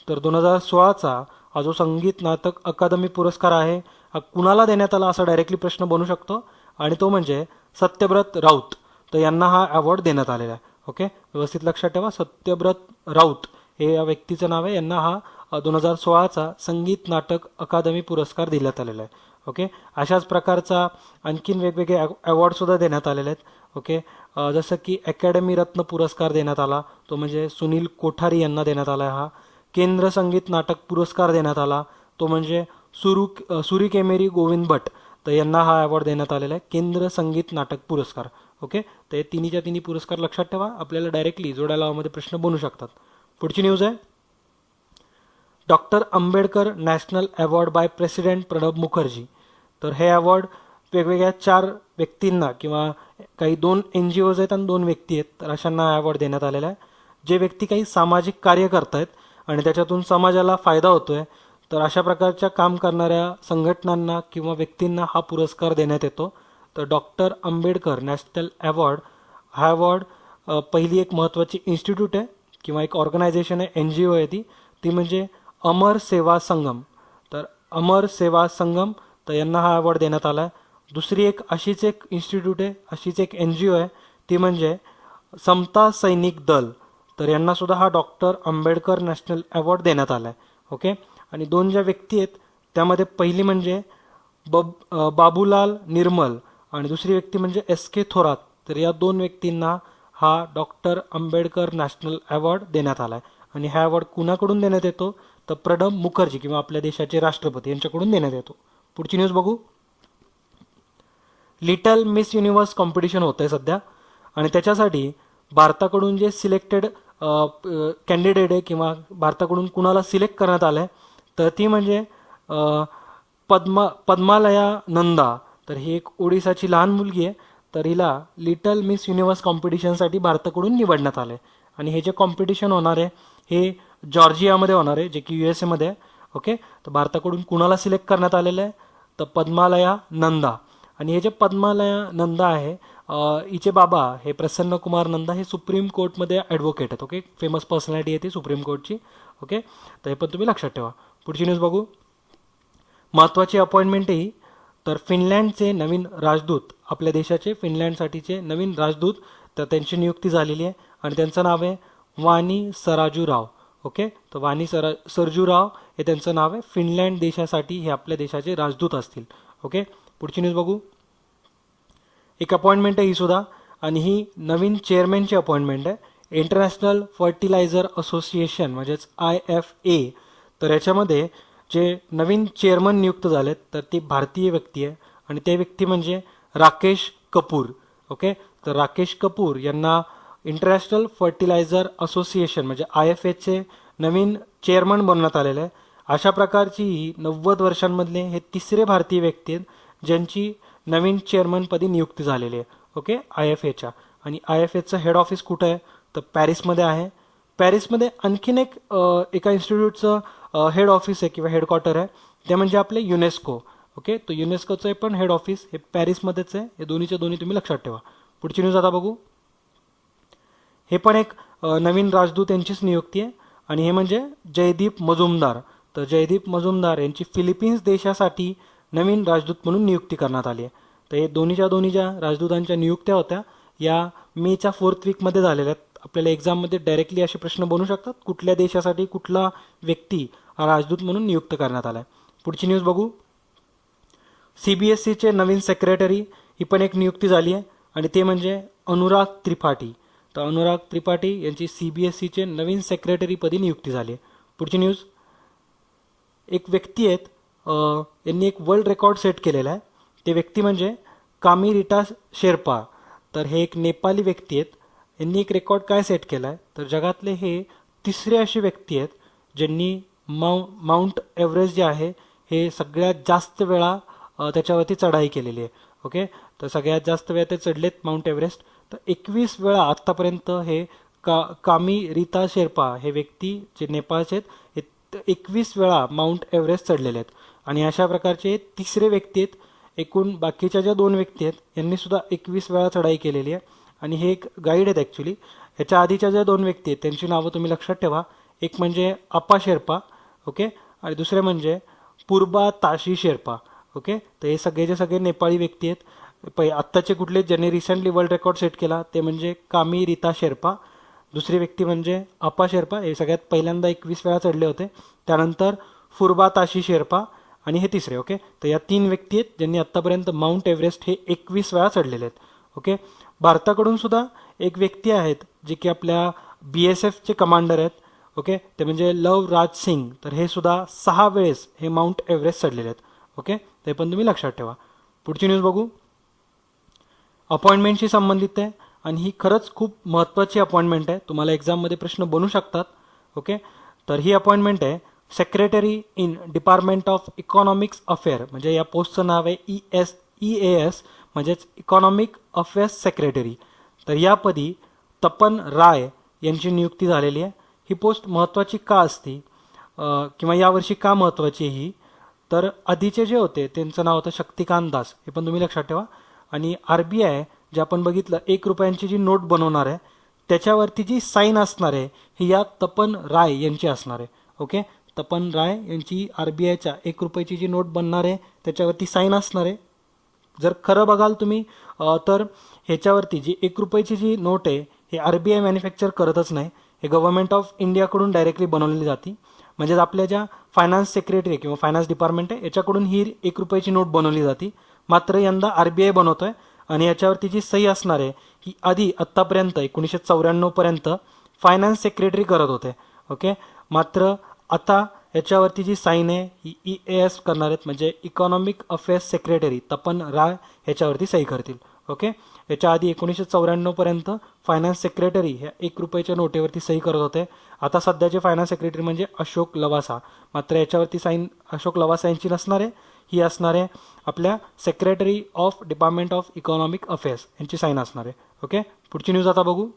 तर 2016चा हा जो संगीत नाटक अकादमी पुरस्कार आहे हा कुणाला देण्यात आला असा डायरेक्टली प्रश्न बनू शकतो, आणि तो म्हणजे सत्यव्रत राऊत. तर यांना हा अवॉर्ड देण्यात आलेला आहे. ओके, व्यवस्थित लक्षात ठेवा, सत्यव्रत राऊत हे या व्यक्तीचं नाव आहे. यांना हा 2016चा संगीत नाटक अकादमी पुरस्कार देण्यात आलेला आहे. ओके, अशाच प्रकारचा आणखीन वेगवेगळे अवॉर्डसुद्धा देण्यात आलेले आहेत. ओके, जसं की अकॅडमी रत्न पुरस्कार देण्यात आला, तो म्हणजे सुनील कोठारी यांना देण्यात आला आहे. हा केंद्र संगीत नाटक पुरस्कार देण्यात आला, तो म्हणजे सुरी केमेरी गोविंद भट, तर यांना हा अवॉर्ड देण्यात आलेला आहे, केंद्र संगीत नाटक पुरस्कार. ओके, तर हे तिन्हीच्या तिन्ही पुरस्कार लक्षात ठेवा, आपल्याला डायरेक्टली जोड्या लावामध्ये प्रश्न बनू शकतात. पुढची न्यूज आहे doctor Ambedkar national award by president Pranab Mukherjee. तर हे अवॉर्ड वेगवेगळ्या 4 व्यक्तींना किंवा काही 2 NGOज आहेत आणि 2 व्यक्ती आहेत, तर अशांना हा अवॉर्ड देण्यात आलेला आहे. जे व्यक्ती काही सामाजिक कार्य करतायत आणि त्याच्यातून समाजाला फायदा होतोय, तर अशा प्रकारच्या काम करणाऱ्या संघटनांना किंवा व्यक्तींना हा पुरस्कार देण्यात येतो. तर डॉक्टर आंबेडकर नॅशनल अवॉर्ड हा अवॉर्ड पहिली एक महत्त्वाची इन्स्टिट्यूट आहे किंवा एक ऑर्गनायझेशन आहे, NGO आहे ती म्हणजे अमर सेवा संगम. तर अमर सेवा संगम, तर यांना हा अवॉर्ड देण्यात आला आहे. दुसरी एक अशीच एक इन्स्टिट्यूट आहे, अशीच एक NGO आहे, ती म्हणजे समता सैनिक दल. तर यांना सुद्धा हा डॉक्टर आंबेडकर नॅशनल अवॉर्ड देण्यात आला आहे. ओके, आणि 2 ज्या व्यक्ती आहेत त्यामध्ये पहिली म्हणजे बाबूलाल निर्मल आणि दुसरी व्यक्ती म्हणजे SK थोरात. तर या 2 व्यक्तींना हा डॉक्टर आंबेडकर नॅशनल अवॉर्ड देण्यात आला आहे. आणि हा अवॉर्ड कुणाकडून देण्यात येतो, तर प्रणब मुखर्जी किंवा आपल्या देशाचे राष्ट्रपती यांच्याकडून देण्यात येतो. पुढची न्यूज बघू. लिटल मिस युनिव्हर्स कॉम्पिटिशन होतं आहे सध्या, आणि त्याच्यासाठी भारताकडून जे सिलेक्टेड कॅन्डिडेट आहे किंवा भारताकडून कुणाला सिलेक्ट करण्यात आलं आहे, तर ती म्हणजे पद्मालया नंदा. तर ही एक ओडिसाची लहान मुलगी आहे, तर हिला लिटल मिस युनिव्हर्स कॉम्पिटिशनसाठी भारताकडून निवडण्यात आलं आहे. आणि हे जे कॉम्पिटिशन होणार आहे हे जॉर्जियामध्ये होणार आहे, जे की USA मध्ये आहे. ओके, तर भारताकडून कुणाला सिलेक्ट करण्यात आलेलं आहे, तर पद्मालया नंदा. आणि हे जे पद्मालया नंदा आहे, हिचे बाबा हे प्रसन्न कुमार नंदा हे सुप्रीम कोर्टमध्ये ॲडव्होकेट आहेत. ओके, फेमस पर्सनॅलिटी आहे ती सुप्रीम कोर्टची. ओके, तर हे पण तुम्ही लक्षात ठेवा. पुढची न्यूज बघू. महत्त्वाची अपॉइंटमेंट ही, तर फिनलँडचे नवीन राजदूत, आपल्या देशाचे फिनलँडसाठीचे नवीन राजदूत, तर त्यांची नियुक्ती झालेली आहे आणि त्यांचं नाव आहे वाणी सराजू राव. ओके, तर वाणी सरजू राव हे त्यांचं नाव आहे. फिनलँड देशासाठी हे आपल्या देशाचे राजदूत असतील. ओके, पुढची न्यूज बघू. एक अपॉइंटमेंट आहे ही सुद्धा, आणि ही नवीन चेअरमॅनची अपॉइंटमेंट आहे. इंटरनॅशनल फर्टिलायझर असोसिएशन म्हणजेच IFA. तर याच्यामध्ये जे नवीन चेअरमन नियुक्त झालेत तर ती भारतीय व्यक्ती आहे, आणि ते व्यक्ती म्हणजे राकेश कपूर. ओके, तर राकेश कपूर यांना इंटरनॅशनल फर्टिलायझर असोसिएशन म्हणजे IFAचे नवीन चेअरमन बनवण्यात आलेलं आहे. अशा प्रकारची ही 90 वर्षांमधले हे तिसरे भारतीय व्यक्ती आहेत ज्यांची नवीन चेअरमनपदी नियुक्ती झालेली आहे. ओके, IFAच्या. आणि IFAचं हेड ऑफिस कुठं आहे, तर पॅरिसमध्ये आहे. पॅरिसमध्ये आणखीन एका इन्स्टिट्यूटचं हेड ऑफिस आहे किंवा हेडक्वार्टर आहे, ते म्हणजे आपले युनेस्को. ओके, तो युनेस्कोचं पण हेड ऑफिस हे पॅरिसमध्येच आहे. हे दोन्हीच्या दोन्ही तुम्ही लक्षात ठेवा. पुढची न्यूज आता बघू. हे पण एक नवीन राजदूत यांचीच नियुक्ती आहे आणि हे म्हणजे जयदीप मजुमदार. तर जयदीप मजुमदार यांची फिलिपिन्स देशासाठी नवीन राजदूत म्हणून नियुक्ती करण्यात आली आहे. तर हे दोन्ही ज्या राजदूतांच्या नियुक्त्या होत्या या मेच्या 4th वीकमध्ये झालेल्या आहेत. आपल्याला एक्झाममध्ये डायरेक्टली असे प्रश्न बनू शकतात, कुठल्या देशासाठी कुठला व्यक्ती हा राजदूत म्हणून नियुक्त करण्यात आला आहे. पुढची न्यूज बघू. CBSEचे नवीन सेक्रेटरी ही पण एक नियुक्ती झाली आहे आणि ते म्हणजे अनुराग त्रिपाठी. तर अनुराग त्रिपाठी यांची CBSEचे नवीन सेक्रेटरीपदी नियुक्ती झाली आहे. पुढची न्यूज. एक व्यक्ती आहेत यांनी एक वर्ल्ड रेकॉर्ड सेट केलेला आहे. ते व्यक्ती म्हणजे कामिरिटा शेर्पा. तर हे एक नेपाली व्यक्ती आहेत. यांनी एक रेकॉर्ड काय सेट केला आहे, तर जगातले हे तिसरे असे व्यक्ती आहेत ज्यांनी माउंट एव्हरेस्ट जे आहे हे सगळ्यात जास्त वेळा त्याच्यावरती चढाई केलेली आहे. ओके, तर सगळ्यात जास्त वेळा ते चढलेत माउंट एव्हरेस्ट. तर 21 वेळा आत्तापर्यंत हे कामी रीता शेर्पा हे व्यक्ती जे नेपाळचे आहेत हे 21 वेळा माउंट एव्हरेस्ट चढलेले आहेत आणि अशा प्रकारचे तिसरे व्यक्ती आहेत. एकूण बाकीच्या ज्या 2 व्यक्ती आहेत यांनी सुद्धा 21 वेळा चढाई केलेली आहे आणि हे एक गाईड आहेत ॲक्च्युली. ह्याच्या आधीच्या ज्या 2 व्यक्ती आहेत त्यांची नावं तुम्ही लक्षात ठेवा. एक म्हणजे अपा शेर्पा, ओके, आणि दुसरे म्हणजे पूर्बा ताशी शेर्पा. ओके, तर हे सगळे नेपाळी व्यक्ती आहेत. आत्ताचे कुठले ज्यांनी रिसेंटली वर्ल्ड रेकॉर्ड सेट केला ते म्हणजे कामी रीता शेर्पा, दुसरी व्यक्ती म्हणजे अपा शेर्पा, हे सगळ्यात पहिल्यांदा 21 वेळा चढले होते. त्यानंतर फुर्बा ताशी शेर्पा आणि हे तिसरे. ओके, तर या 3 व्यक्ती आहेत ज्यांनी आत्तापर्यंत माउंट एव्हरेस्ट हे 21 वेळा चढलेले आहेत. ओके, भारताकडून सुद्धा एक व्यक्ती आहेत जे की आपल्या BSFचे कमांडर आहेत. ओके, ते म्हणजे लव राज सिंग. तर हे सुद्धा 6 वेळेस हे माउंट एव्हरेस्ट चढलेले आहेत. ओके, ते पण तुम्ही लक्षात ठेवा. पुढची न्यूज बघू. अपॉइंटमेंटशी संबंधित आहे आणि ही खरंच खूप महत्त्वाची अपॉइंटमेंट आहे. तुम्हाला एक्झाममध्ये प्रश्न बनू शकतात. ओके, तर ही अपॉइंटमेंट आहे secretary in department of economics affair. म्हणजे या पोस्टचं नाव आहे EAS म्हणजेच इकॉनॉमिक अफेअर्स सेक्रेटरी. तर यापदी तपन राय यांची नियुक्ती झालेली आहे. ही पोस्ट महत्त्वाची का असती किंवा यावर्षी का महत्त्वाची ही, तर आधीचे जे होते त्यांचं नाव होतं शक्तिकांत दास, हे पण तुम्ही लक्षात ठेवा. आणि RBI जे आपण बघितलं 1 रुपयांची जी नोट बनवणार आहे त्याच्यावरती जी साईन असणार आहे ही या तपन राय यांची असणार आहे. ओके, तपन राय यांची RBIच्या 1 रुपयाची जी नोट बनणार आहे त्याच्यावरती साईन असणार आहे. जर खरं बघाल तुम्ही तर ह्याच्यावरती जी 1 रुपयाची जी नोट आहे हे RBI मॅन्युफॅक्चर करतच नाही, हे गव्हर्नमेंट ऑफ इंडियाकडून डायरेक्टली बनवलेली जाते. म्हणजेच आपल्या ज्या फायनान्स सेक्रेटरी किंवा फायनान्स डिपार्टमेंट आहे याच्याकडून ही 1 रुपयाची नोट बनवली जाते. मात्र यंदा RBI बनवतोय आणि याच्यावरती जी सही असणार आहे ही आधी आत्तापर्यंत 1994 पर्यंत फायनान्स सेक्रेटरी करत होते. ओके, मात्र आता याच्यावरती जी साईन आहे ही EAS करणार आहेत म्हणजे इकॉनॉमिक अफेअर्स सेक्रेटरी तपन राय ह्याच्यावरती सही करतील. ओके, याच्या आधी 1994 पर्यंत फायनान्स सेक्रेटरी ह्या 1 रुपयाच्या नोटेवरती सही करत होते. आता सध्याचे फायनान्स सेक्रेटरी म्हणजे अशोक लवासा. मात्र याच्यावरती साईन अशोक लवासा यांची नसणार आहे, ही असणार आहे आपल्या secretary of department of economic affairs यांची साईन असणार आहे. ओके, पुढची न्यूज आता बघू.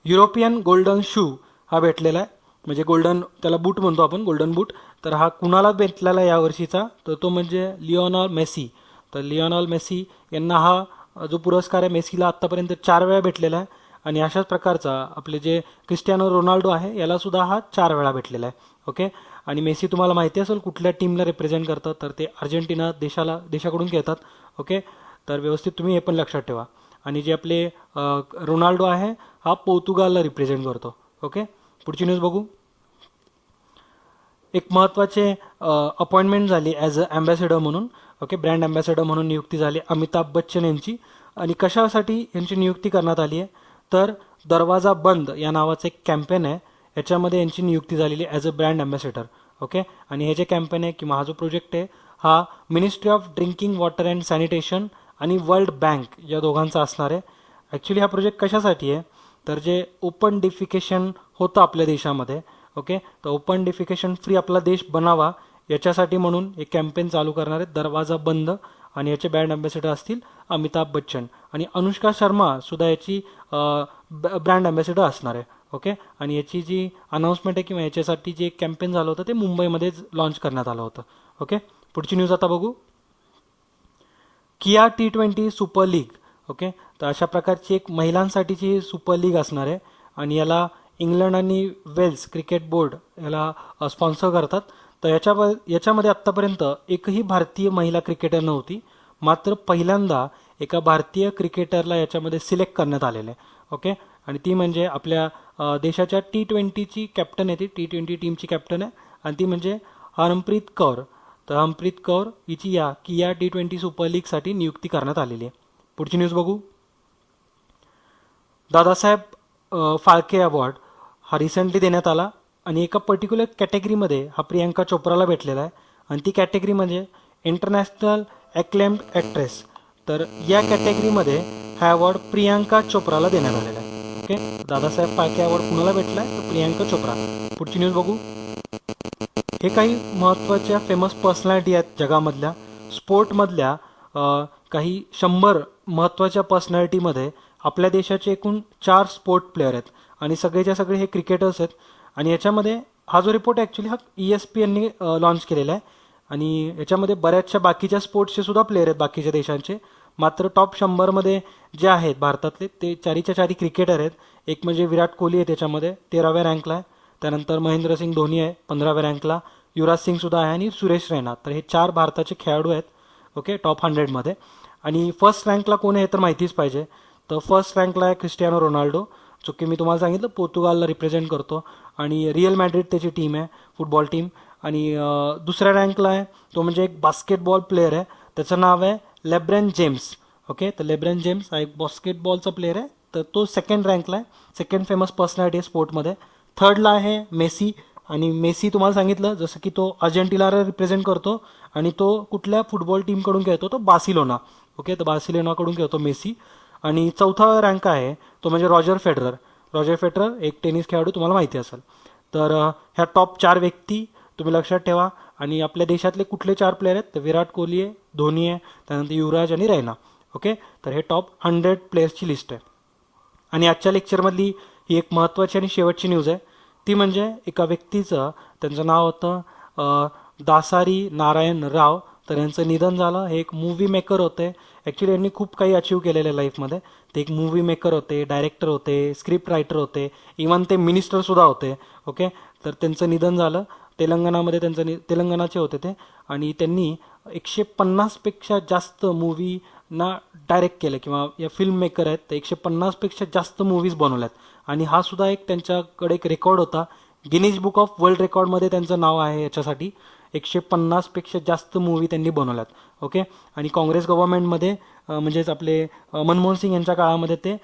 युरोपियन गोल्डन शू हा भेटलेला आहे म्हणजे गोल्डन, त्याला बूट म्हणतो आपण, गोल्डन बूट. तर हा कुणाला भेटलेला आहे यावर्षीचा, तर तो म्हणजे लिओनेल मेसी. तर लिओनेल मेसी यांना हा जो पुरस्कार आहे मेसीला आत्तापर्यंत 4 वेळा भेटलेला आहे आणि अशाच प्रकारचा आपले जे क्रिस्टियानो रोनाल्डो आहे याला सुद्धा हा 4 वेळा भेटलेला आहे. ओके, आणि मेसी तुम्हाला माहिती असेल कुठल्या टीमला रिप्रेझेंट करतात, तर ते अर्जेंटिना देशाकडून खेळतात. ओके, तर व्यवस्थित तुम्ही हे पण लक्षात ठेवा. आणि जे आपले रोनाल्डो आहे हा पोर्तुगालला रिप्रेझेंट करतो. ओके, पुढची न्यूज बघू. एक महत्त्वाचे अपॉइंटमेंट झाली ॲज अ ॲम्बॅसेडर म्हणून. ओके, ब्रँड ॲम्बॅसेडर म्हणून नियुक्ती झाली अमिताभ बच्चन यांची. आणि कशासाठी यांची नियुक्ती करण्यात आली आहे, तर दरवाजा बंद या नावाचं एक कॅम्पेन आहे, याच्यामध्ये यांची नियुक्ती झालेली as a brand ambassador. Okay, आणि हे जे कॅम्पेन आहे किंवा हा जो प्रोजेक्ट आहे हा ministry of drinking water and sanitation आणि वर्ल्ड बँक या दोघांचा असणार आहे. ॲक्च्युली हा प्रोजेक्ट कशासाठी आहे, तर जे ओपन डिफिकेशन होतं आपल्या देशामध्ये, ओके, तर ओपन डिफिकेशन फ्री आपला देश बनावा याच्यासाठी म्हणून एक कॅम्पेन चालू करणार आहेत दरवाजा बंद. आणि याचे ब्रँड ॲम्बॅसेडर असतील अमिताभ बच्चन आणि अनुष्का शर्मा सुद्धा याची ब्रँड ॲम्बॅसेडर असणार आहे. ओके, आणि याची जी अनाऊन्समेंट आहे किंवा याच्यासाठी जे कॅम्पेन झालं होतं ते मुंबईमध्येच लॉन्च करण्यात आलं होतं. ओके, पुढची न्यूज आता बघू. KIA T20 super league. Okay, तर अशा प्रकारची एक महिलांसाठीची सुपर लीग असणार आहे आणि याला इंग्लंड आणि वेल्स क्रिकेट बोर्ड याला स्पॉन्सर करतात. तर याच्यामध्ये आत्तापर्यंत एकही भारतीय महिला क्रिकेटर नव्हती, मात्र पहिल्यांदा एका भारतीय क्रिकेटरला याच्यामध्ये सिलेक्ट करण्यात आलेलं आहे. ओके, आणि ती म्हणजे आपल्या देशाच्या T20ची कॅप्टन आहे, ती T20 टीमची कॅप्टन आहे आणि ती म्हणजे हरमप्रीत कौर. तर हरमप्रीत कौर हिची या किया T20 सुपर लीगसाठी नियुक्ती करण्यात आलेली आहे. पुढची न्यूज बघू. दादासाहेब फाळके अवॉर्ड हा रिसेंटली देण्यात आला आणि एका पर्टिक्युलर कॅटेगरीमध्ये हा प्रियांका चोप्राला भेटलेला आहे आणि ती कॅटेगरी म्हणजे इंटरनॅशनल ॲक्लेम्ड ॲक्ट्रेस. तर या कॅटेगरीमध्ये हा अवॉर्ड प्रियांका चोप्राला देण्यात आलेला आहे. ओके, दादासाहेब फाळके अवॉर्ड कुणाला भेटला आहे? तर प्रियांका चोप्रा. पुढची न्यूज बघू. हे काही महत्त्वाच्या फेमस पर्सनॅलिटी आहेत जगामधल्या. स्पोर्टमधल्या काही 100 महत्त्वाच्या पर्सनॅलिटीमध्ये आपल्या देशाचे एकूण 4 स्पोर्ट प्लेअर आहेत आणि सगळेच्या सगळे हे क्रिकेटर्स आहेत. आणि याच्यामध्ये हा जो रिपोर्ट ॲक्च्युली हा ESPNने लॉन्च केलेला आहे आणि याच्यामध्ये बऱ्याचशा बाकीच्या स्पोर्ट्सचे सुद्धा प्लेअर आहेत बाकीच्या देशांचे. मात्र टॉप 100मध्ये जे आहेत भारतातले ते चारीच्या चारी क्रिकेटर आहेत. एक म्हणजे विराट कोहली आहे त्याच्यामध्ये 13व्या रँकला आहे. त्यानंतर महेंद्रसिंग धोनी आहे 15व्या रँकला, युवराज सिंग सुद्धा आहे आणि सुरेश रैना. तर हे 4 भारताचे खेळाडू आहेत. ओके, टॉप 100मध्ये. आणि फर्स्ट रँकला कोण आहे तर माहितीच पाहिजे. तर फर्स्ट रँकला आहे क्रिस्टियानो रोनाल्डो, जो की मी तुम्हाला सांगितलं पोर्तुगालला रिप्रेझेंट करतो आणि रिअल मॅड्रिड त्याची टीम आहे, फुटबॉल टीम. आणि दुसऱ्या रँकला आहे तो म्हणजे एक बास्केटबॉल प्लेअर आहे, त्याचं नाव आहे लेब्रॉन जेम्स. ओके, तर लेब्रॉन जेम्स हा एक बास्केटबॉलचा प्लेअर आहे. तर तो सेकंड रँकला आहे, सेकंड फेमस पर्सनॅलिटी आहे स्पोर्टमध्ये. थर्डला आहे मेसी आणि मेसी तुम्हाला सांगितलं जसं की तो अर्जेंटिनाला रिप्रेझेंट करतो आणि तो कुठल्या फुटबॉल टीमकडून खेळतो? तो बार्सिलोना. ओके, तर बार्सिलोनाकडून खेळतो मेसी. आणि चौथा रँक आहे तो म्हणजे रॉजर फेडरर. रॉजर फेडरर एक टेनिस खेळाडू, तुम्हाला माहिती असेल. तर ह्या टॉप 4 व्यक्ती तुम्ही लक्षात ठेवा. आणि आपल्या देशातले कुठले 4 प्लेअर आहेत? तर विराट कोहली आहे, धोनी आहे, त्यानंतर युवराज आणि रैना. ओके, तर हे टॉप 100 प्लेयर्सची लिस्ट आहे. आणि आजच्या लेक्चरमधली ही एक महत्त्वाची आणि शेवटची न्यूज आहे, ती म्हणजे एका व्यक्तीचं, त्यांचं नाव होतं दासारी नारायण राव. तर यांचं निधन झालं. हे एक मूव्ही मेकर होते. ॲक्च्युली यांनी खूप काही अचीव केलेलं आहे लाईफमध्ये. ते एक मूव्ही मेकर होते, डायरेक्टर होते, स्क्रिप्ट रायटर होते, इवन ते मिनिस्टरसुद्धा होते. ओके, तर त्यांचं निधन झालं. तेलंगणामध्ये तेलंगणाचे होते ते आणि त्यांनी 150पेक्षा जास्त मूव्हीना डायरेक्ट केलं किंवा या फिल्म मेकर आहेत तर 150पेक्षा जास्त मूव्हीज बनवल्यात. आणि हा सुद्धा एक त्यांच्याकडे एक रेकॉर्ड होता. गिनीज बुक ऑफ वर्ल्ड रेकॉर्डमध्ये त्यांचं नाव आहे याच्यासाठी. 150पेक्षा जास्त मूव्ही त्यांनी बनवल्यात. ओके, आणि काँग्रेस गव्हर्नमेंटमध्ये म्हणजेच आपले मनमोहन सिंग यांच्या काळामध्ये ते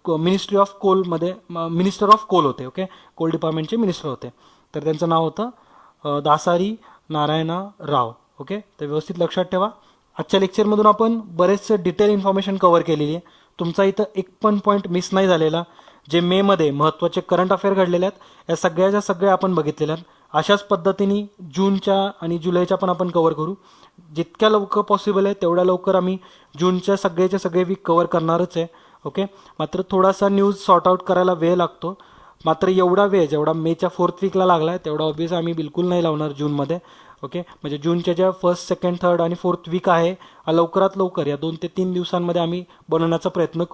मिनिस्ट्री ऑफ कोलमध्ये मिनिस्टर ऑफ कोल होते. ओके, कोल डिपार्टमेंटचे मिनिस्टर होते. तर त्यांचं नाव होतं दासारी नारायणा राव. ओके, तर व्यवस्थित लक्षात ठेवा. आजच्या लेक्चरमधून आपण बरेचसे डिटेल इन्फॉर्मेशन कव्हर केलेली आहे. तुमचा इथं एक पण पॉईंट मिस नाही झालेला. जे मेमध्ये महत्त्वाचे करंट अफेअर घडलेले आहेत या सगळ्याच्या सगळ्या आपण बघितलेल्या आहेत. अशाच पद्धतीने जूनच्या आणि जुलैच्या पण आपण कव्हर करू. जितक्या लवकर पॉसिबल आहे तेवढ्या लवकर आम्ही जूनच्या सगळे वीक कव्हर करणारच आहे. ओके, मात्र थोडासा न्यूज सॉर्ट आऊट करायला वेळ लागतो. मात्र एवढा वेळ जेवढा मेच्या 4th वीकला लागला आहे तेवढा ऑब्वियस आम्ही बिलकुल नाही लावणार जूनमध्ये. ओके, म्हणजे जूनच्या ज्या 1st, 2nd, 3rd आणि 4th वीक आहे लवकरात लवकर या 2 ते 3 दिवसांमध्ये आम्ही बनवण्याचा प्रयत्न करू.